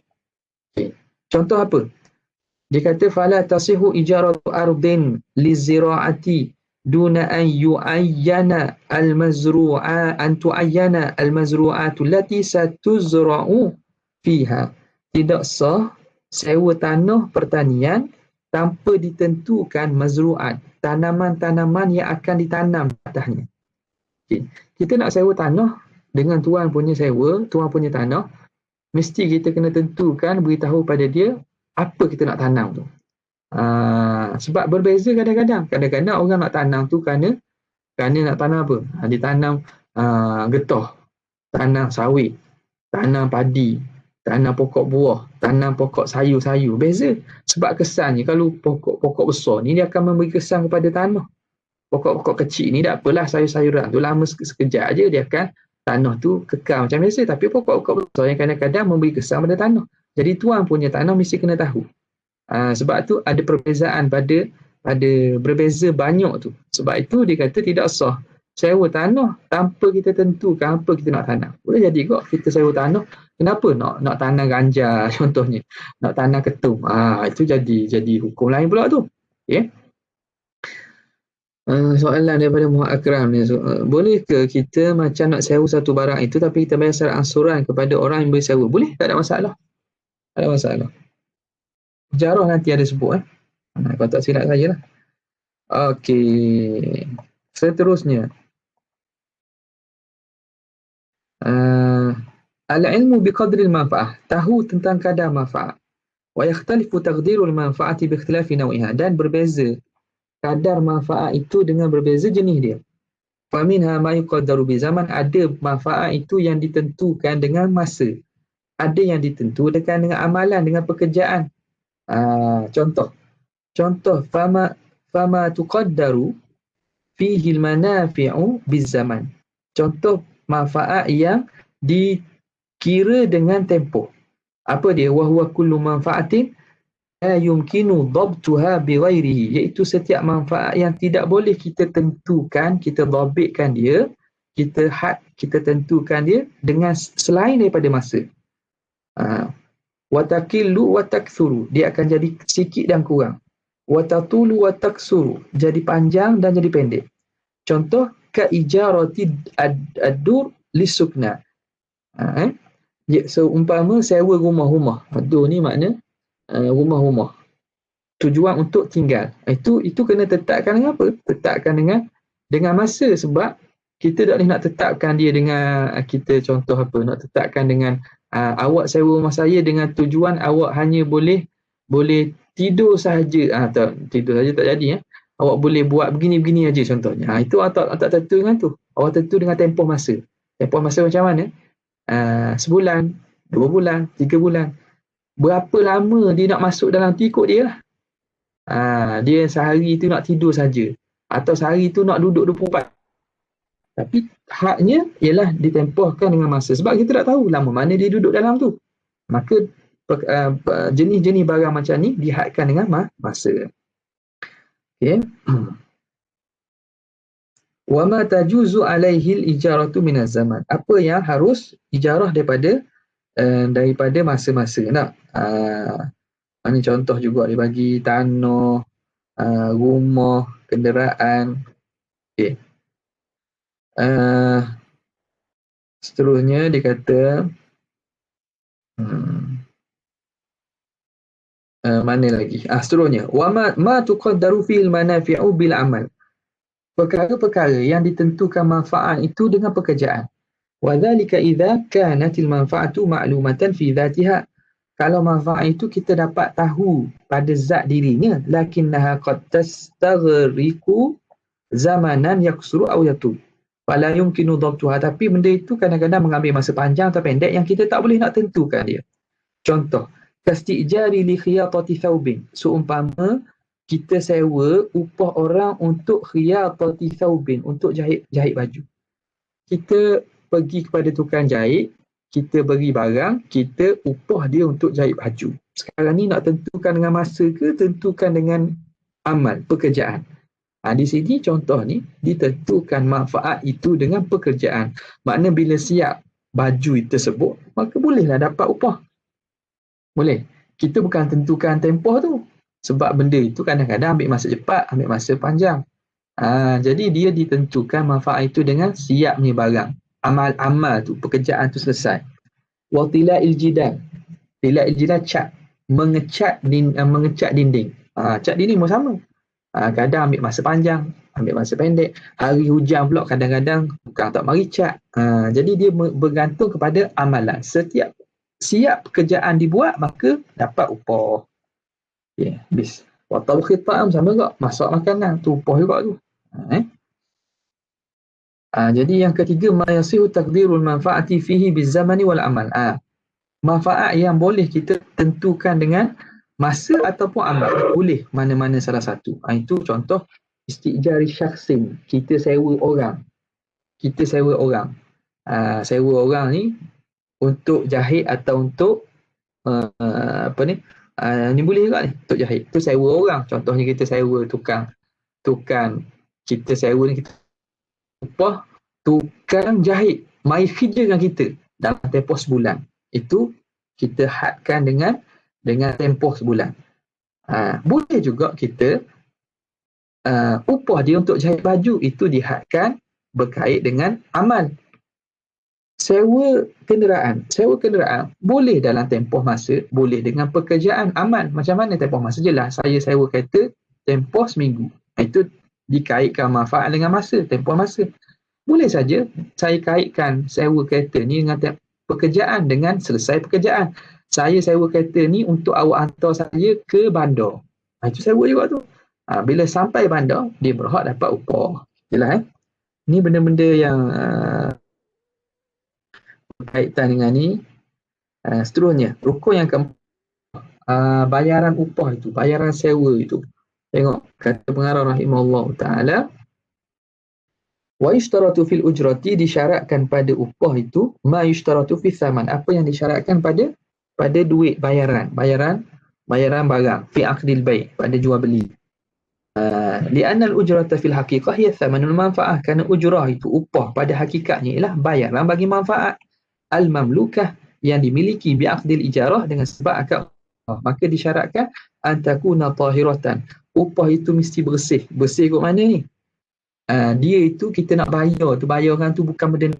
Speaker 1: Contoh apa? Dia kata fala tasihu ijaratu ardin liziraati duna an yu'ayyana al-mazru'a an tu'ayyana al-mazru'atu allati satuzra'u fiha. Tidak sah sewa tanah pertanian tanpa ditentukan mazru'at, tanaman-tanaman yang akan ditanam atasnya. Okay. Kita nak sewa tanah dengan tuan punya sewa, tuan punya tanah, mesti kita kena tentukan, beritahu pada dia apa kita nak tanam tu. Sebab berbeza kadang-kadang. Kadang-kadang orang nak tanam tu kerana nak tanam apa? Dia tanam getah, tanam sawit, tanam padi, tanam pokok buah, tanam pokok sayur-sayur. Beza. Sebab kesannya kalau pokok besar ni dia akan memberi kesan kepada tanah. Pokok-pokok kecil ni tak apalah, sayur-sayuran tu lama sekejap aja dia akan, tanah tu kekal macam biasa. Tapi pokok-pokok besar yang kadang-kadang memberi kesan pada tanah. Jadi tuan punya tanah mesti kena tahu. Sebab tu ada perbezaan pada berbeza banyak tu. Sebab itu dia kata tidak sah sewa tanah tanpa kita tentukan apa kita nak tanam. Boleh jadi kok kita sewa tanah, kenapa nak tanam ganja contohnya, nak tanam ketum. Itu jadi hukum lain pula tu. Okay. Soalan daripada Muhammad Akram ni, boleh ke kita macam nak sewa satu barang itu tapi kita bayar secara angsuran kepada orang yang beri sewa? Boleh, tak ada masalah. Tak ada masalah. Jarah nanti ada sebut. Kalau tak silap saya lah. Okey. Seterusnya. Al-ilmu biqadril manfa'ah. Tahu tentang kadar manfaat. Wa yakhtalifu taqdirul manfa'ati biikhtilafi naw'iha. Dan berbeza kadar manfaat itu dengan berbeza jenis dia. Fa minha ma yuqaddaru bi zaman. Ada manfaat itu yang ditentukan dengan masa. Ada yang ditentukan dengan amalan, dengan pekerjaan. Contoh fama tuqaddaru fihi al-manafi'u biz-zaman. Contoh manfaat yang dikira dengan tempoh. Apa dia? Wa huwa kullu manfaatin la yumkinu dhabtuha bi ghairihi, iaitu setiap manfaat yang tidak boleh kita tentukan, kita dhabitkan dia, kita tentukan dia dengan selain daripada masa. Watakillu watakthuru, dia akan jadi sikit dan kurang. Watatulu wataksuru, jadi panjang dan jadi pendek. Contoh ka ijarati ad-dur lisukna. Seumpama sewa rumah-rumah. Dur ni makna rumah-rumah. Tujuan untuk tinggal. Itu kena tetapkan dengan apa? Tetapkan dengan masa, sebab kita tak boleh nak tetapkan dia dengan kita contoh apa? Nak tetapkan dengan awak sewa rumah saya dengan tujuan awak hanya boleh tidur sahaja. Tidur saja tak jadi. Awak boleh buat begini-begini aja contohnya. Itu awak tak tentu dengan tu. Awak tentu dengan tempoh masa. Tempoh masa macam mana? Sebulan, 2 bulan, 3 bulan. Berapa lama dia nak masuk dalam tu ikut dia lah. Dia sehari tu nak tidur saja, atau sehari tu nak duduk 24. Tapi haknya ialah ditempohkan dengan masa. Sebab kita tak tahu lama mana dia duduk dalam tu. Maka jenis-jenis barang macam ni dihadkan dengan masa. Okay. Wa ma tajuzu alaihi al-ijaratu min az-zaman. Apa yang harus ijarah daripada masa-masa. Mana contoh juga dia bagi tanah, rumah, kenderaan. Okay. Seterusnya dia kata mana lagi? Seterusnya wa ma tuqaddaru fil manafi'u bil amal. Perkara-perkara yang ditentukan manfaat itu dengan pekerjaan. Wa dzalika idza kanatil manfa'atu ma'lumatan fi dzatiha. Kalau manfaat itu kita dapat tahu pada zat dirinya, lakinnaha qad tastaghriqu zamanan yaksuru aw yatul. Fala yumkinu dhabtuha. Tapi benda itu kadang-kadang mengambil masa panjang atau pendek yang kita tak boleh nak tentukan dia. Contoh, kastijari li khiyatati thawbin. Seumpama kita sewa upah orang untuk khiyatati thawbin, untuk jahit baju. Kita pergi kepada tukang jahit, kita beri barang, kita upah dia untuk jahit baju. Sekarang ni nak tentukan dengan masa ke tentukan dengan amal, pekerjaan? Di sini contoh ni ditentukan manfaat itu dengan pekerjaan. Makna bila siap baju tersebut, maka bolehlah dapat upah. Boleh. Kita bukan tentukan tempoh tu. Sebab benda itu kadang-kadang ambil masa cepat, ambil masa panjang. Jadi dia ditentukan manfaat itu dengan siapnya barang. Amal tu, pekerjaan tu selesai. Wa tila'il jidal. Tila'il jidal cat. Mengecat dinding. Cat dinding pun sama. Kadang ambil masa panjang, ambil masa pendek. Hari hujan pula kadang-kadang bukan tak mari cat. Jadi dia bergantung kepada amalan. Setiap siap pekerjaan dibuat, maka dapat upah. Okay, habis. Wa tawkhit ta'am sama juga. Masak makanan, tu upah juga tu. Jadi yang ketiga, ma yasihu taqdirul manfaati fihi bizamani wal amal. Manfaat yang boleh kita tentukan dengan masa ataupun amal. Boleh mana-mana salah satu. Itu contoh istijari syakhsin. Kita sewa orang. Sewa orang ni untuk jahit atau untuk ni boleh juga ni untuk jahit. Tu sewa orang. Contohnya kita sewa tukang kita sewa ni, kita upah tukang jahit mai kerja dengan kita dalam tempoh sebulan. Itu kita hadkan dengan tempoh sebulan. Boleh juga kita upah dia untuk jahit baju, itu dihadkan berkait dengan amal. Sewa kenderaan boleh dalam tempoh masa, boleh dengan pekerjaan amal. Macam mana tempoh masa? Jelas, saya sewa kereta tempoh seminggu. Itu dikaitkan manfaat dengan masa, tempoh masa. Boleh saja saya kaitkan sewa kereta ni dengan pekerjaan, dengan selesai pekerjaan. Saya sewa kereta ni untuk awak hantar saya ke bandar. Itu sewa juga tu. Bila sampai bandar, dia berhak dapat upah. Jelas Ni benda-benda yang berkaitan dengan ni. Seterusnya, rukun yang keempat, bayaran upah itu, bayaran sewa itu. Tengok, kata pengarang rahimahullah ta'ala, wa yushtaratu fil ujrati, disyaratkan pada upah itu, ma yushtaratu fil thaman, apa yang disyaratkan pada duit bayaran barang, fi aqdil bai', pada jual beli. Li'anna al-ujrata fil haqiqah hiya thamanul manfaah, kerana ujrah itu, upah pada hakikatnya ialah bayaran bagi manfaat al-mamlukah, yang dimiliki bi aqdil ijarah, dengan sebab akad. Maka disyaratkan antakuna tahiratan, upah itu mesti bersih kot mana ni? Dia itu kita nak bayar tu, bayaran tu bukan benda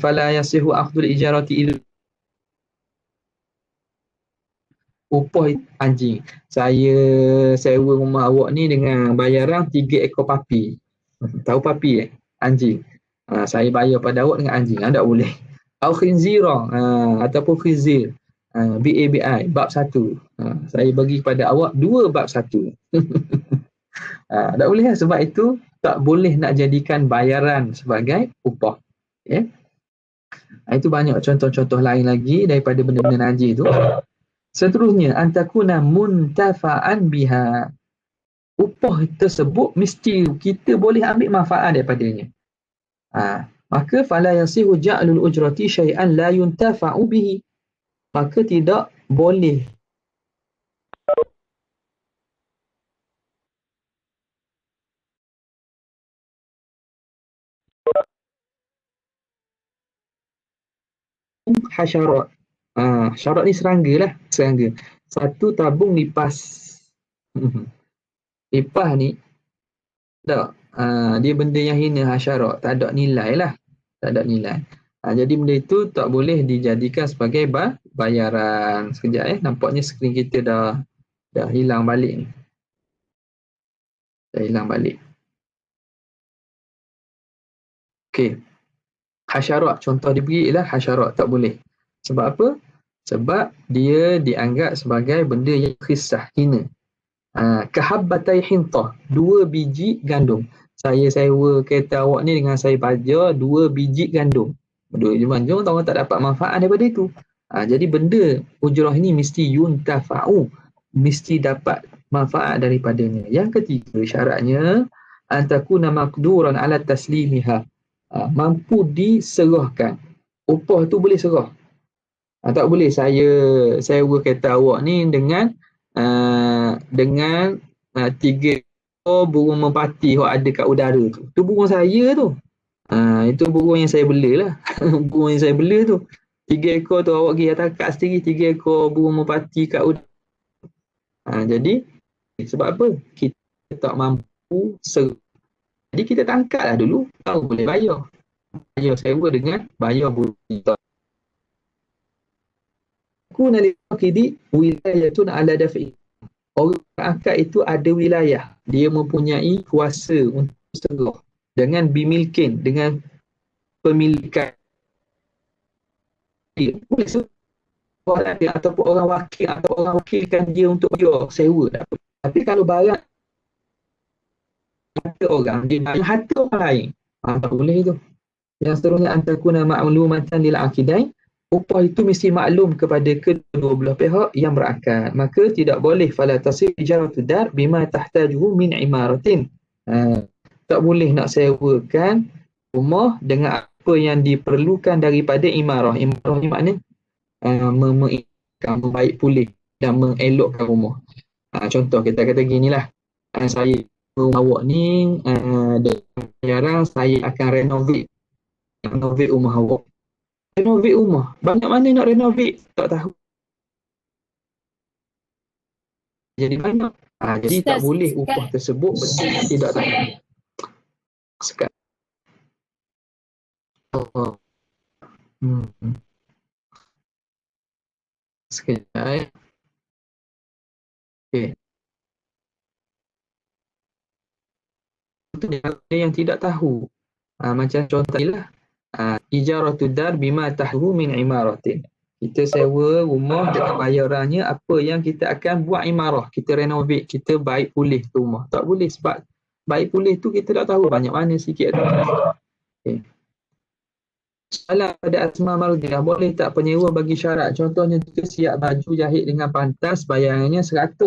Speaker 1: fala yasihu akhdul ijarati illa upah anjing. Saya sewa rumah awak ni dengan bayaran 3 ekor papi. Tahu papi anjing. Saya bayar pada awak dengan anjing. Tak boleh. Au khinzira, ataupun khinzir. BABI, bab 1. Saya bagi kepada awak 2 bab 1. Tak boleh sebab itu tak boleh nak jadikan bayaran sebagai upah. Itu banyak contoh-contoh lain lagi daripada benda-benda najis itu. Seterusnya, antakuna muntafa'an biha, upah tersebut mesti kita boleh ambil manfaat daripadanya. Maka fala yasihu ja'lul ujrati syai'an la yuntafa'u bihi, maka tidak boleh hasyarat. Syarat ni serangga. Satu tabung lipas. Lipas ni tak, dia benda yang hina, hasyarat, tak ada nilai lah. Jadi benda itu tak boleh dijadikan sebagai bayaran. Sekejap nampaknya skrin kita dah hilang balik ni. Okey. Hasyarat, contoh dia beri ialah hasyarat, tak boleh. Sebab apa? Sebab dia dianggap sebagai benda yang khisah, hina. Kahabbatai hintah, 2 biji gandum. Saya sewa kereta awak ni dengan saya bayar 2 biji gandum. 2 biji gandum, orang tak dapat manfaat daripada itu. Jadi benda ujrah ini mesti yuntafa'u, mesti dapat manfaat daripadanya. Yang ketiga syaratnya, antakuna maqduran ala taslimiha, mampu diserahkan. Upah tu boleh serah. Tak boleh saya sewa kereta awak ni dengan 3 burung merpati yang ada kat udara tu. Tu burung saya tu. Itu burung yang saya bela lah. Burung yang saya bela tu. 3 ekor tu awak pergi atas kad sendiri, 3 ekor burung merpati kat udara. Jadi sebab apa? Kita tak mampu seru. Jadi kita tangkaplah dulu, tahu boleh bayar. Bayar sewa dengan bayar bulan. Kuna liqidi wilayatun ala daf'i. Orang akad itu ada wilayah. Dia mempunyai kuasa untuk serah dengan bimilkin, dengan pemilikan. Boleh serah dia ataupun orang wakil atau orang wakilkan dia untuk bayar sewa. Tapi kalau barang harta orang, dia bayar harta orang lain. Tak boleh itu. Yang seterusnya, antakuna ma'lumatan lil akidain. Upah itu mesti maklum kepada kedua belah pihak yang berakad. Maka tidak boleh fala tasih ijaratu dar bima tahtajuhu min imaratin. Tak boleh nak sewakan rumah dengan apa yang diperlukan daripada imarah. Imarah ni maknanya membaik pulih dan mengelokkan rumah. Contoh kita kata ginilah. Saya rumah awak ni sekarang saya akan renovate rumah awak. Renovate rumah. Banyak mana nak renovate? Tak tahu. Jadi banyak. Jadi tak boleh upah tersebut betul tidak tahu. Sekarang. Sekejap. Okey. Itu yang tidak tahu. Macam contoh lah. Ijaratud dar bima tahhu min imaratin. Kita sewa rumah dengan bayarannya apa yang kita akan buat imarah. Kita renovate, kita baik pulih tu rumah. Tak boleh sebab baik pulih tu kita tak tahu banyak mana sikit. Okay. Soalan pada Asma Mardiah, boleh tak penyewa bagi syarat? Contohnya jika siap baju jahit dengan pantas, bayarannya 100.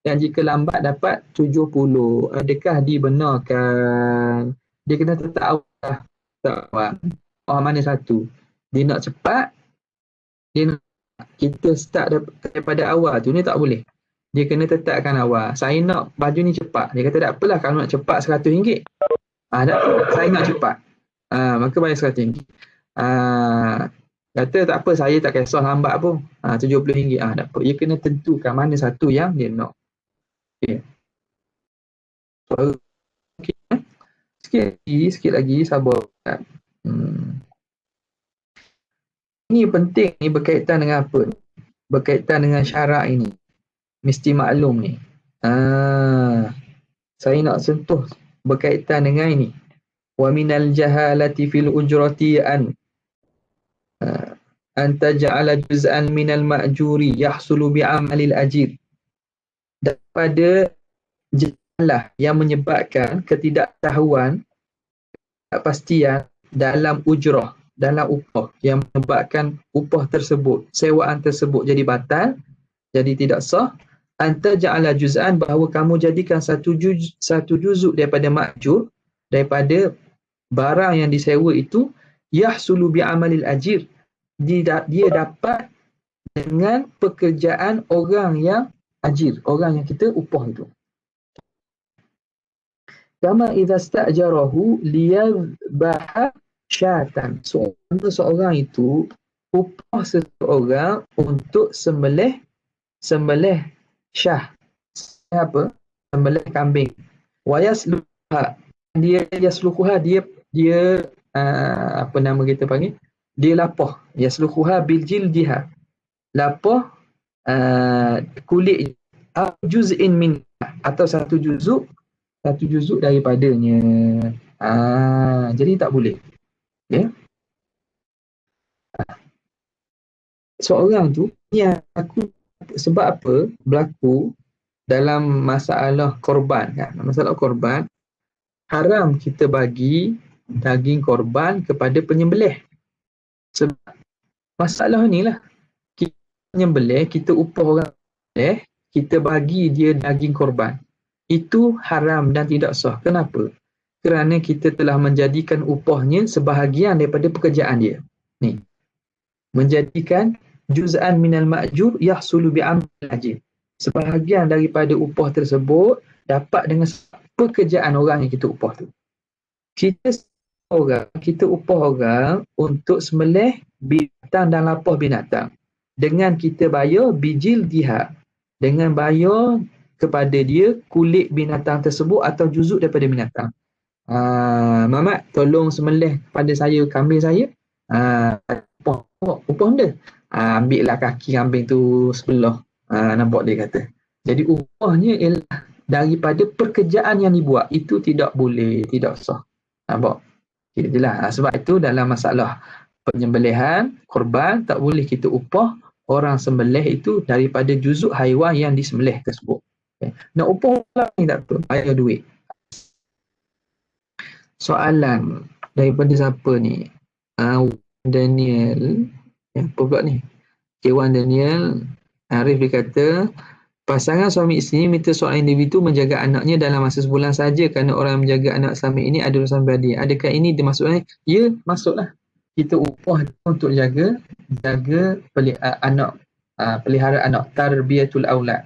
Speaker 1: Dan jika lambat dapat 70. Adakah dibenarkan? Dia kena tetap awal. Mana satu? Dia nak cepat, kita start daripada awal tu ni tak boleh. Dia kena tetapkan awal. Saya nak baju ni cepat. Dia kata tak apalah kalau nak cepat RM100. Tak apa, saya nak cepat. Maka bayar RM100. Kata tak apa, saya tak kisah lambat pun. RM70. Tak apa. Dia kena tentukan mana satu yang dia nak. Okay. Sikit lagi sabar. Ini penting ni berkaitan dengan apa? Berkaitan dengan syarat ini. Mesti maklum ni. Saya nak sentuh berkaitan dengan ini. Wa minal jahalati fil ujrati an taj'ala juz'an minal ma'juri yahsulu bi'amalil ajir. Daripada jahalah yang menyebabkan ketidaktahuan, ketidakpastian dalam ujrah, dalam upah yang menyebabkan upah tersebut, sewaan tersebut jadi batal, jadi tidak sah. Anta ja'ala juz'an, bahawa kamu jadikan satu juzuk daripada ma'jur, daripada barang yang disewa itu, yahsulu bi'amalil ajir, dia dapat dengan pekerjaan orang yang ajir, orang yang kita upah itu. Kama idza sta'jarahu liyadhbaha syatan. Seorang itu upah seseorang untuk sembelih syah. Apa? Sembelih kambing. Wa yasluha. Dia yasluha, dia apa nama kita panggil? Dia lapah. Yasluha bil jildiha. Lapah kulit juz'in min, atau satu juzuk daripadanya. Jadi tak boleh. Ya. Seorang tu yang aku, sebab apa berlaku dalam masalah korban kan? Masalah korban, haram kita bagi daging korban kepada penyembelih. Sebab masalah ni lah, kita penyembelih, kita upah orang penyembelih, kita bagi dia daging korban. Itu haram dan tidak sah. Kenapa? Kerana kita telah menjadikan upahnya sebahagian daripada pekerjaan dia. Ni. Menjadikan juz'an minal ma'jur yahsulu bi'amal ajir. Sebahagian daripada upah tersebut dapat dengan pekerjaan orang yang kita upah tu. Kita upah orang untuk sembelih binatang dan lapah binatang. Dengan kita bayar bijil diha. Dengan bayar kepada dia kulit binatang tersebut atau juzuk daripada binatang. Mamat, tolong sembelih pada saya kambing saya. Upah dia. Ambillah kaki kambing tu sebelah. Nampak dia kata. Jadi upahnya ialah daripada pekerjaan yang dibuat. Itu tidak boleh, tidak sah. Nampak? Jelas. Sebab itu dalam masalah penyembelihan korban tak boleh kita upah orang sembelih itu daripada juzuk haiwan yang disembelih tersebut. Okay. Nak upah orang ni tak betul, bayar duit. Soalan daripada siapa ni? Daniel. Apa pula ni? Wan Daniel Arif dia kata, pasangan suami isteri minta seorang individu menjaga anaknya dalam masa sebulan saja kerana orang yang menjaga anak selama ini ada urusan pribadi. Adakah ini dimaksudkan? Ya, masuklah. Kita upah untuk jaga anak, pelihara anak, tarbiyatul aulad.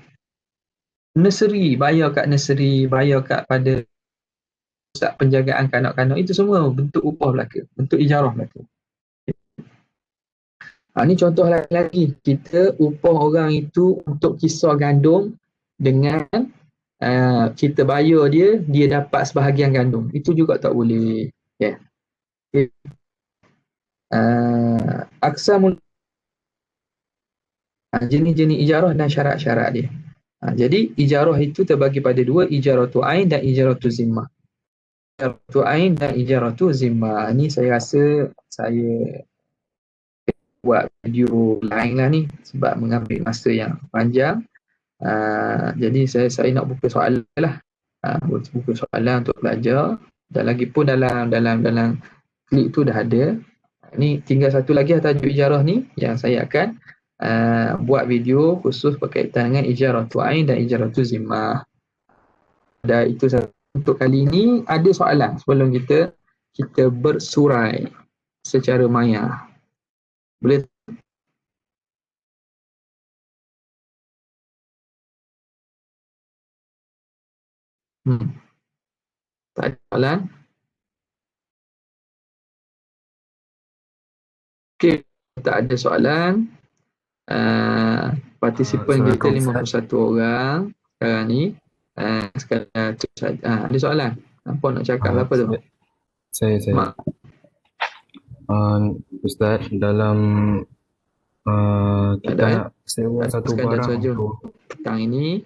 Speaker 1: Nursery, bayar kat nursery, bayar kat pada pusat penjagaan kanak-kanak, itu semua bentuk upah belaka, bentuk ijarah belaka. Ini contoh lagi, kita upah orang itu untuk kisar gandum dengan kita bayar dia dapat sebahagian gandum. Itu juga tak boleh. Yeah. Jenis-jenis ijarah dan syarat-syarat dia. Jadi ijarah itu terbagi pada dua, ijaratu ain dan ijaratu zimmah. Ijaratu ain dan ijaratu zimmah. Ini saya rasa saya buat video lain lah ni sebab mengambil masa yang panjang. Jadi saya nak buka soalan lah. Buka soalan untuk belajar. Dan lagi pun dalam klik tu dah ada. Ni tinggal satu lagi tajuk ijarah ni yang saya akan buat video khusus berkaitan dengan ijaratu ain dan ijaratu zimmah. Dan itu untuk kali ini. Ada soalan sebelum kita bersurai secara maya? Boleh? Tak ada soalan? Okey, tak ada soalan. Partisipan kita 51 orang sekarang ni. Sekarang tu saja. Ada soalan? Apa nak cakap apa tu?
Speaker 4: Saya. Ustaz, dalam kita nak sewa satu barang untuk
Speaker 1: petang ini,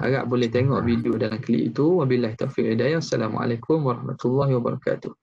Speaker 1: harap boleh tengok video dalam klip itu. Wabillahi taufiq hidayah. Assalamualaikum warahmatullahi wabarakatuh.